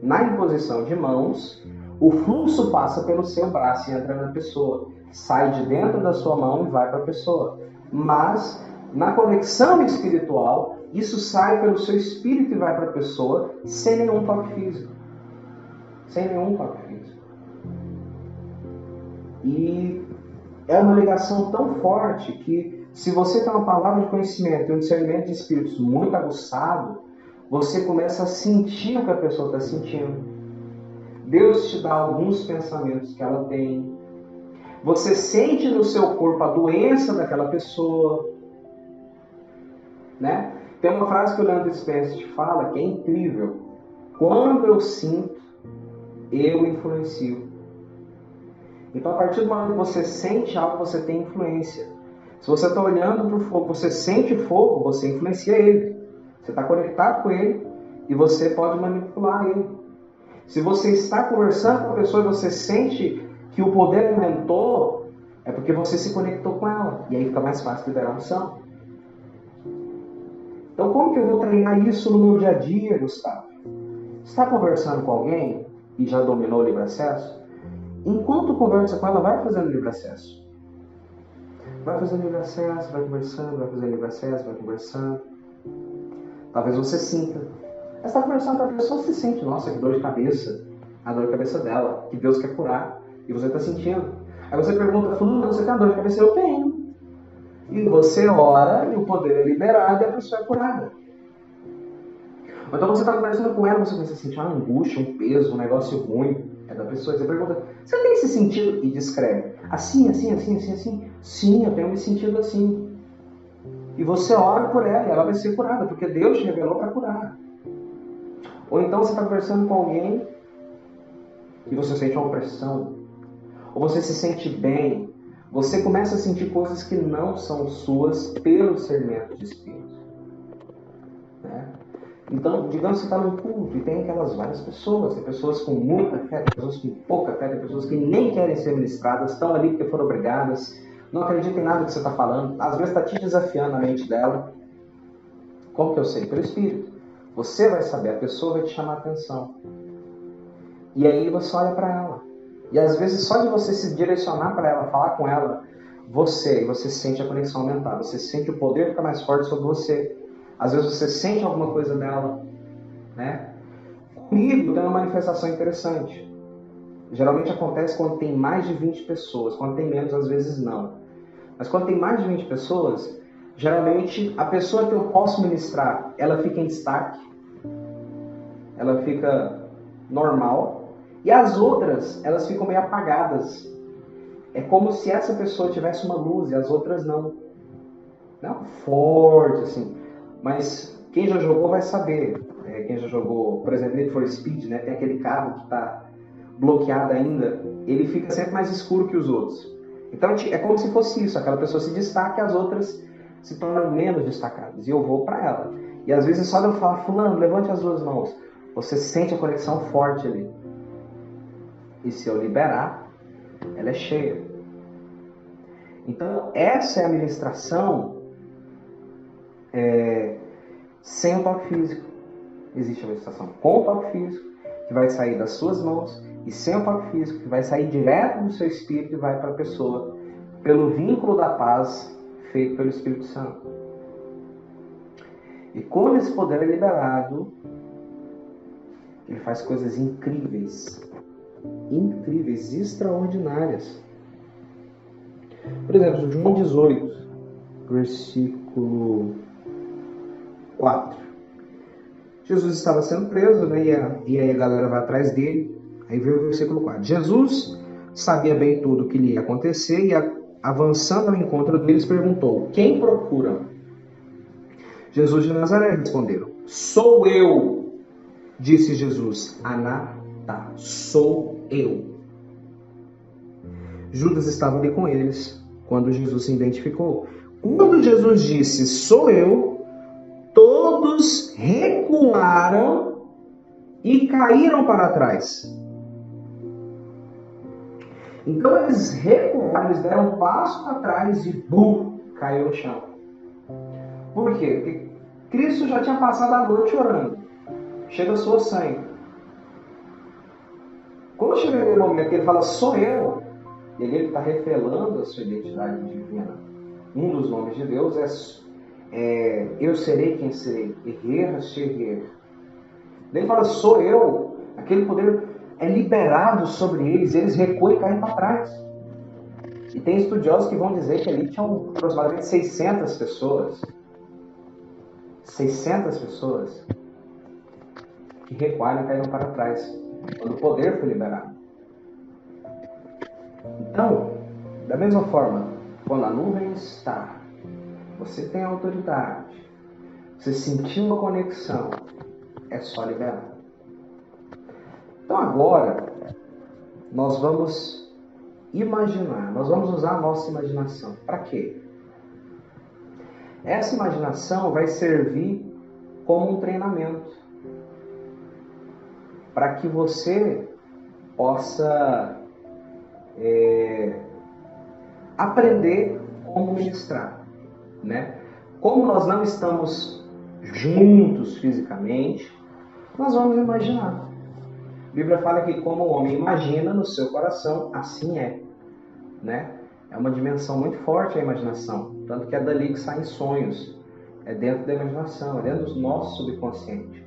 Na imposição de mãos, o fluxo passa pelo seu braço e entra na pessoa. Sai de dentro da sua mão e vai para a pessoa. Mas, na conexão espiritual, isso sai pelo seu espírito e vai para a pessoa sem nenhum toque físico. E é uma ligação tão forte que, se você tem uma palavra de conhecimento e um discernimento de espíritos muito aguçado, você começa a sentir o que a pessoa está sentindo. Deus te dá alguns pensamentos que ela tem. Você sente no seu corpo a doença daquela pessoa, né? Tem uma frase que o Leandro Spencer fala que é incrível. Quando eu sinto, eu influencio. Então, a partir do momento que você sente algo, você tem influência. Se você está olhando para o fogo, você sente fogo, você influencia ele. Você está conectado com ele e você pode manipular ele. Se você está conversando com a pessoa e você sente que o poder aumentou, é porque você se conectou com ela. E aí fica mais fácil liberar a unção. Então, como que eu vou treinar isso no meu dia a dia, Gustavo? Você está conversando com alguém e já dominou o livre acesso? Enquanto conversa com ela, vai fazendo livre acesso. Vai fazendo livre acesso, vai conversando, vai fazendo livre acesso, vai conversando. Talvez você sinta. Você está conversando com a pessoa, você sente, nossa, que dor de cabeça. a dor de cabeça dela, que Deus quer curar, e você está sentindo. Aí você pergunta, fulano, você tem a dor de cabeça? Eu tenho. E você ora, e o poder é liberado, e a pessoa é curada. Ou então você está conversando com ela, você começa a sentir uma angústia, um peso, um negócio ruim, é da pessoa. Você pergunta, você tem esse sentido? E descreve, assim, assim, assim, assim, assim. Sim, eu tenho me sentido assim. E você ora por ela, e ela vai ser curada, porque Deus te revelou para curar. Ou então você está conversando com alguém e você sente uma opressão, ou você se sente bem, você começa a sentir coisas que não são suas pelo discernimento de espírito. Né? Então, digamos que você está num culto e tem aquelas várias pessoas, tem pessoas com muita fé, tem pessoas com pouca fé, tem pessoas que nem querem ser ministradas, estão ali porque foram obrigadas, não acreditam em nada que você está falando, às vezes está te desafiando a mente dela. Como que eu sei? Pelo Espírito. Você vai saber, a pessoa vai te chamar a atenção. E aí você olha para ela. E às vezes só de você se direcionar para ela, falar com ela, você sente a conexão aumentar, você sente o poder ficar mais forte sobre você. Às vezes você sente alguma coisa dela, né? Comigo tem uma manifestação interessante. Geralmente acontece quando tem mais de 20 pessoas, quando tem menos, às vezes não. Mas quando tem mais de 20 pessoas, geralmente a pessoa que eu posso ministrar, ela fica em destaque, ela fica normal, e as outras, elas ficam meio apagadas. É como se essa pessoa tivesse uma luz e as outras não. Não forte, assim. Mas quem já jogou vai saber. Quem já jogou, por exemplo, Need for Speed, né? Tem aquele carro que está bloqueado ainda, ele fica sempre mais escuro que os outros. Então é como se fosse isso, aquela pessoa se destaca e as outras se tornam menos destacadas. E eu vou para ela. E às vezes só de eu falar, fulano, levante as duas mãos, você sente a conexão forte ali. E se eu liberar, ela é cheia. Então essa é a ministração sem o toque físico. Existe a ministração com o toque físico, que vai sair das suas mãos, e sem o toque físico, que vai sair direto do seu espírito e vai para a pessoa, pelo vínculo da paz feito pelo Espírito Santo. E quando esse poder é liberado, ele faz coisas incríveis, extraordinárias. Por exemplo, João 18, versículo 4. Jesus estava sendo preso, né? E aí a galera vai atrás dele. Aí veio o versículo 4. Jesus sabia bem tudo o que lhe ia acontecer e, avançando ao encontro deles, perguntou: quem procuram? Jesus de Nazaré respondeu: sou eu, disse Jesus. Anatá, sou eu. Judas estava ali com eles quando Jesus se identificou. Quando Jesus disse, sou eu, todos recuaram e caíram para trás. Então eles recuaram, eles deram um passo para trás e bum, caiu no chão. Por quê? Porque Cristo já tinha passado a noite orando. Chega a sua sangue. Quando chega aquele momento que ele fala, sou eu, ele está revelando a sua identidade divina. Um dos nomes de Deus é eu serei quem serei, errer, xerrer. Ele fala, sou eu, aquele poder é liberado sobre eles recuam e caem para trás. E tem estudiosos que vão dizer que ali tinham aproximadamente 600 pessoas. 600 pessoas que recuaram e caíram para trás, quando o poder foi liberado. Então, da mesma forma, quando a nuvem está, você tem autoridade, você sentiu uma conexão, é só liberar. Então agora, nós vamos imaginar, nós vamos usar a nossa imaginação. Para quê? Essa imaginação vai servir como um treinamento para que você possa aprender como ministrar, né? Como nós não estamos juntos fisicamente, nós vamos imaginar. A Bíblia fala que como o homem imagina no seu coração, assim é, né? É uma dimensão muito forte a imaginação, tanto que é dali que saem sonhos, é dentro da imaginação, é dentro do nosso subconsciente.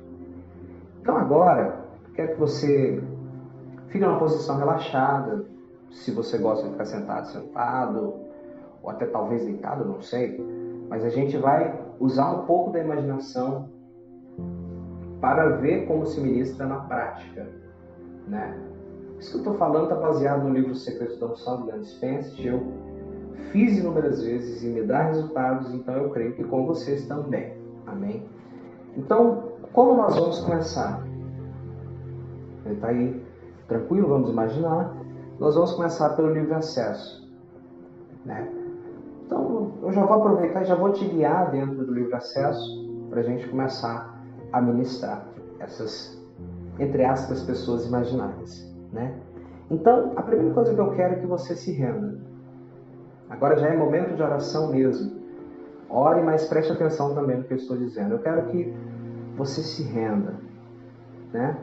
Então agora, quero que você Fica numa posição relaxada. Se você gosta de ficar sentado, sentado, ou até talvez deitado, não sei. Mas a gente vai usar um pouco da imaginação para ver como se ministra na prática, né? Isso que eu estou falando está baseado no livro Secretos da Unção, do Leandro Spencer. Eu fiz inúmeras vezes e me dá resultados, então eu creio que com vocês também. Amém? Então, como nós vamos começar? Ele está aí tranquilo, vamos imaginar. Nós vamos começar pelo livre acesso, né? Então, eu já vou aproveitar e já vou te guiar dentro do livre acesso para a gente começar a ministrar essas, entre aspas, pessoas imaginárias, né? Então, a primeira coisa que eu quero é que você se renda. Agora já é momento de oração mesmo. Ore, mas preste atenção também no que eu estou dizendo. Eu quero que você se renda, né?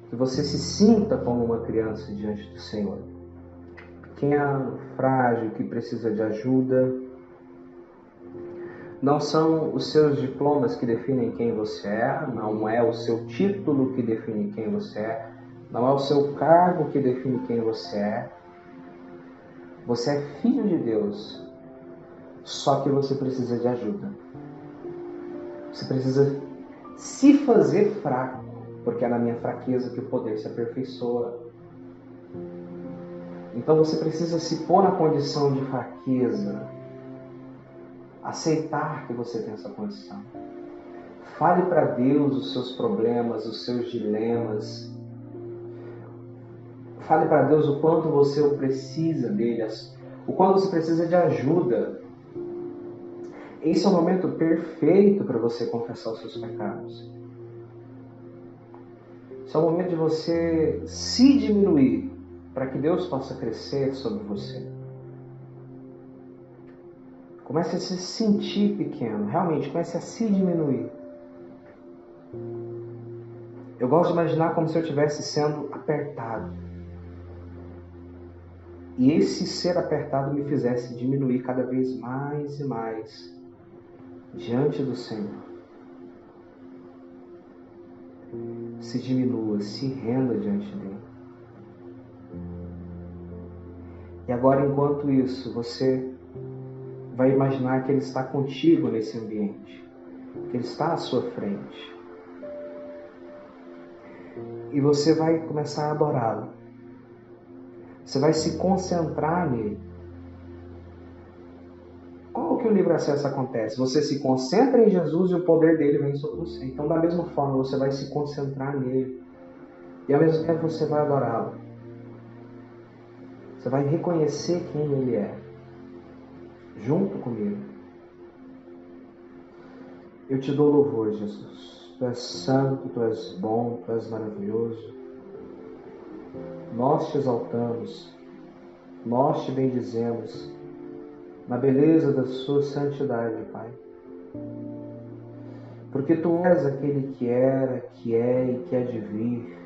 Que você se sinta como uma criança diante do Senhor. Pequeno, frágil, que precisa de ajuda. Não são os seus diplomas que definem quem você é, não é o seu título que define quem você é, não é o seu cargo que define quem você é. Você é filho de Deus, só que você precisa de ajuda. Você precisa se fazer fraco, porque é na minha fraqueza que o poder se aperfeiçoa. Então você precisa se pôr na condição de fraqueza, aceitar que você tem essa condição. Fale para Deus os seus problemas, os seus dilemas. Fale para Deus o quanto você precisa dele, o quanto você precisa de ajuda. Esse é o momento perfeito para você confessar os seus pecados. Esse é o momento de você se diminuir para que Deus possa crescer sobre você. Comece a se sentir pequeno, realmente, comece a se diminuir. Eu gosto de imaginar como se eu estivesse sendo apertado. E esse ser apertado me fizesse diminuir cada vez mais e mais diante do Senhor. Se diminua, se renda diante dele. E agora, enquanto isso, você vai imaginar que ele está contigo nesse ambiente, que ele está à sua frente. E você vai começar a adorá-lo. Você vai se concentrar nele. Como que o livre acesso acontece? Você se concentra em Jesus e o poder dele vem sobre você. Então, da mesma forma, você vai se concentrar nele. E ao mesmo tempo você vai adorá-lo. Você vai reconhecer quem ele é. Junto comigo. Eu te dou louvor, Jesus. Tu és santo, tu és bom, tu és maravilhoso. Nós te exaltamos, nós te bendizemos, na beleza da sua santidade, Pai. Porque tu és aquele que era, que é e que há de vir.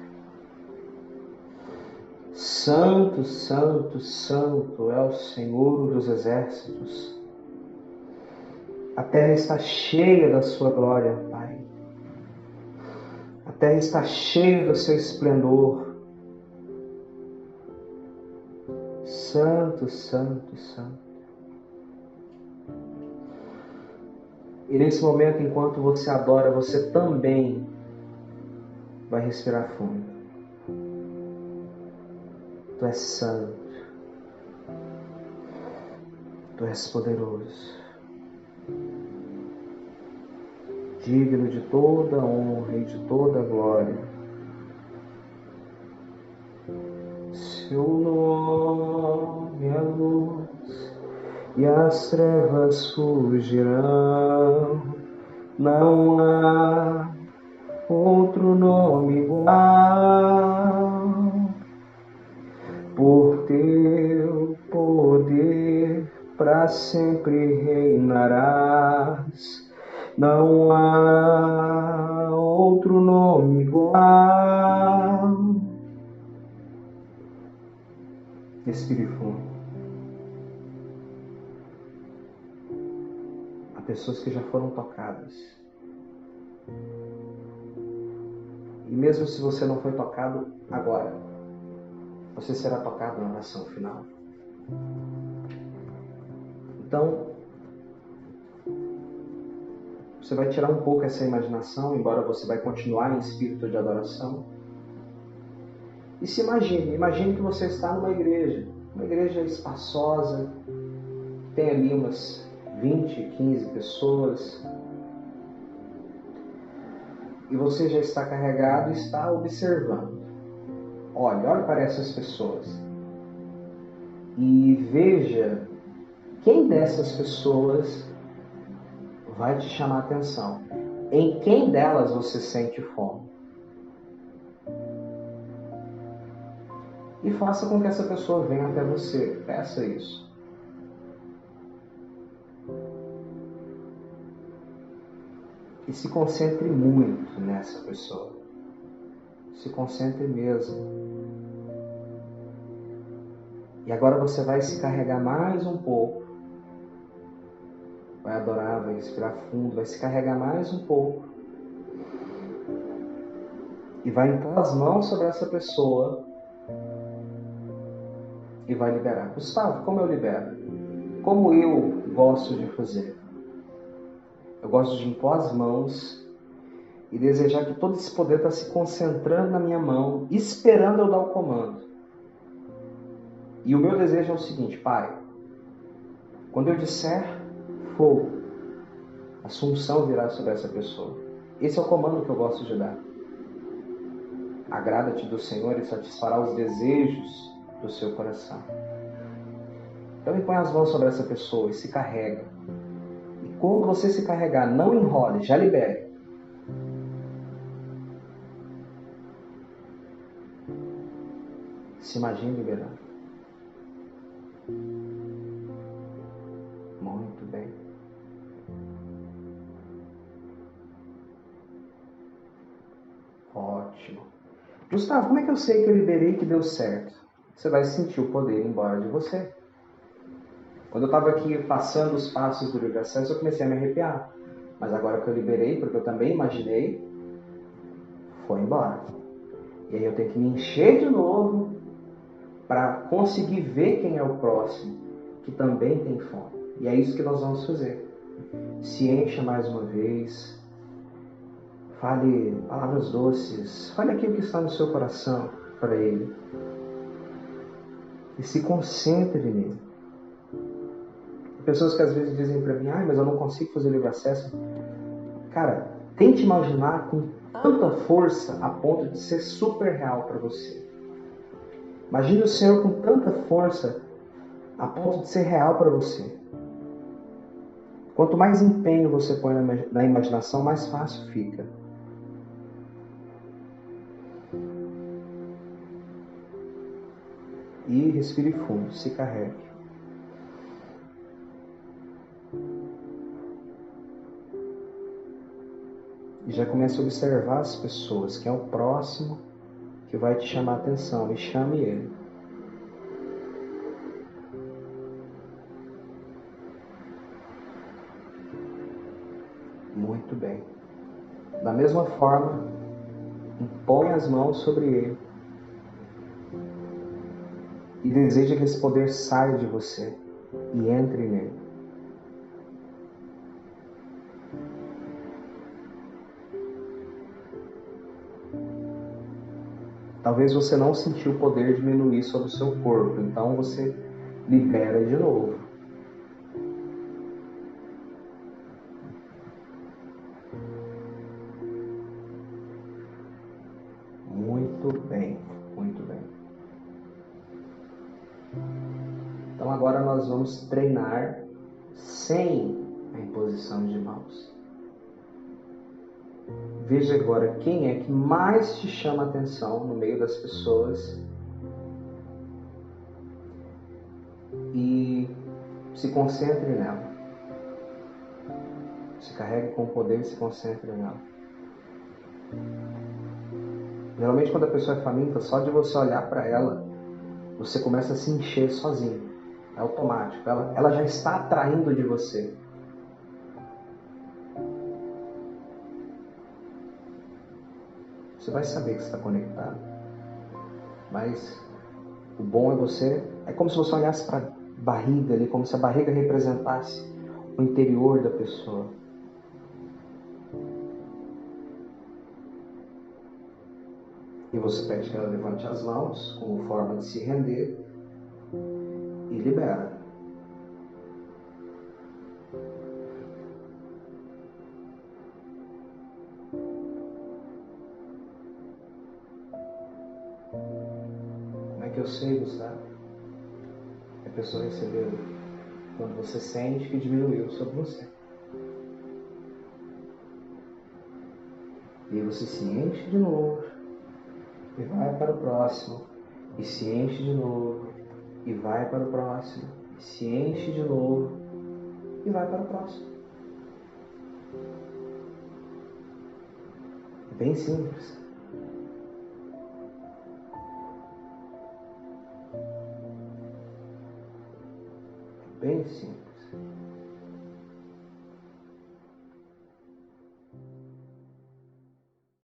Santo, santo, santo é o Senhor dos exércitos. A terra está cheia da sua glória, Pai. A terra está cheia do seu esplendor. Santo, santo, santo. E nesse momento, enquanto você adora, você também vai respirar fundo. Tu és santo. Tu és poderoso. Digno de toda honra e de toda glória. Seu nome é luz e as trevas fugirão. Não há outro nome igual. Por teu poder para sempre reinarás. Não há outro nome igual. Respire fundo. Há pessoas que já foram tocadas. E mesmo se você não foi tocado agora, você será tocado na oração final. Então, você vai tirar um pouco essa imaginação, embora você vai continuar em espírito de adoração. E se imagine que você está numa igreja espaçosa, tem ali umas 20, 15 pessoas, e você já está carregado e está observando. Olha para essas pessoas e veja quem dessas pessoas vai te chamar a atenção. Em quem delas você sente fome? E faça com que essa pessoa venha até você. Peça isso. E se concentre muito nessa pessoa. Se concentre mesmo. E agora você vai se carregar mais um pouco. Vai adorar, vai respirar fundo, vai se carregar mais um pouco. E vai impor as mãos sobre essa pessoa. E vai liberar. Gustavo, como eu libero? Como eu gosto de fazer? Eu gosto de impor as mãos e desejar que todo esse poder está se concentrando na minha mão, esperando eu dar o comando. E o meu desejo é o seguinte: Pai, quando eu disser fogo, assunção virá sobre essa pessoa. Esse é o comando que eu gosto de dar. Agrada-te do Senhor e satisfará os desejos do seu coração. Então põe as mãos sobre essa pessoa e se carrega. E quando você se carregar, não enrole, já libere. Se imagine liberando. Muito bem. Ótimo. Gustavo, como é que eu sei que eu liberei e que deu certo? Você vai sentir o poder ir embora de você. Quando eu estava aqui passando os passos do livre acesso, eu comecei a me arrepiar. Mas agora que eu liberei, porque eu também imaginei, foi embora. E aí eu tenho que me encher de novo para conseguir ver quem é o próximo, que também tem fome. E é isso que nós vamos fazer. Se encha mais uma vez. Fale palavras doces. Fale aquilo que está no seu coração para ele. E se concentre nele. Tem pessoas que às vezes dizem para mim: mas eu não consigo fazer livre acesso. Cara, tente imaginar com tanta força a ponto de ser super real para você. Imagine o Senhor com tanta força a ponto de ser real para você. Quanto mais empenho você põe na imaginação, mais fácil fica. E respire fundo, se carregue. E já comece a observar as pessoas, que é o próximo que vai te chamar a atenção. E chame ele. Muito bem. Da mesma forma, impõe as mãos sobre ele. E deseja que esse poder saia de você e entre nele. Talvez você não sentiu o poder diminuir sobre o seu corpo, então você libera de novo. Muito bem, muito bem. Então agora nós vamos treinar sem a imposição de mãos. Veja agora quem é que mais te chama a atenção no meio das pessoas e se concentre nela. Se carregue com o poder e se concentre nela. Geralmente quando a pessoa é faminta, só de você olhar para ela, você começa a se encher sozinho. É automático. Ela já está atraindo de você. Você vai saber que está conectado. Mas O bom é você... É como se você olhasse para a barriga ali, como se a barriga representasse o interior da pessoa. E você pede que ela levante as mãos como forma de se render e libera. Como é que eu sei, Gustavo? A pessoa recebeu quando você sente que diminuiu sobre você. E você se enche de novo e vai para o próximo. E se enche de novo e vai para o próximo. E se enche de novo e vai para o próximo. É bem simples.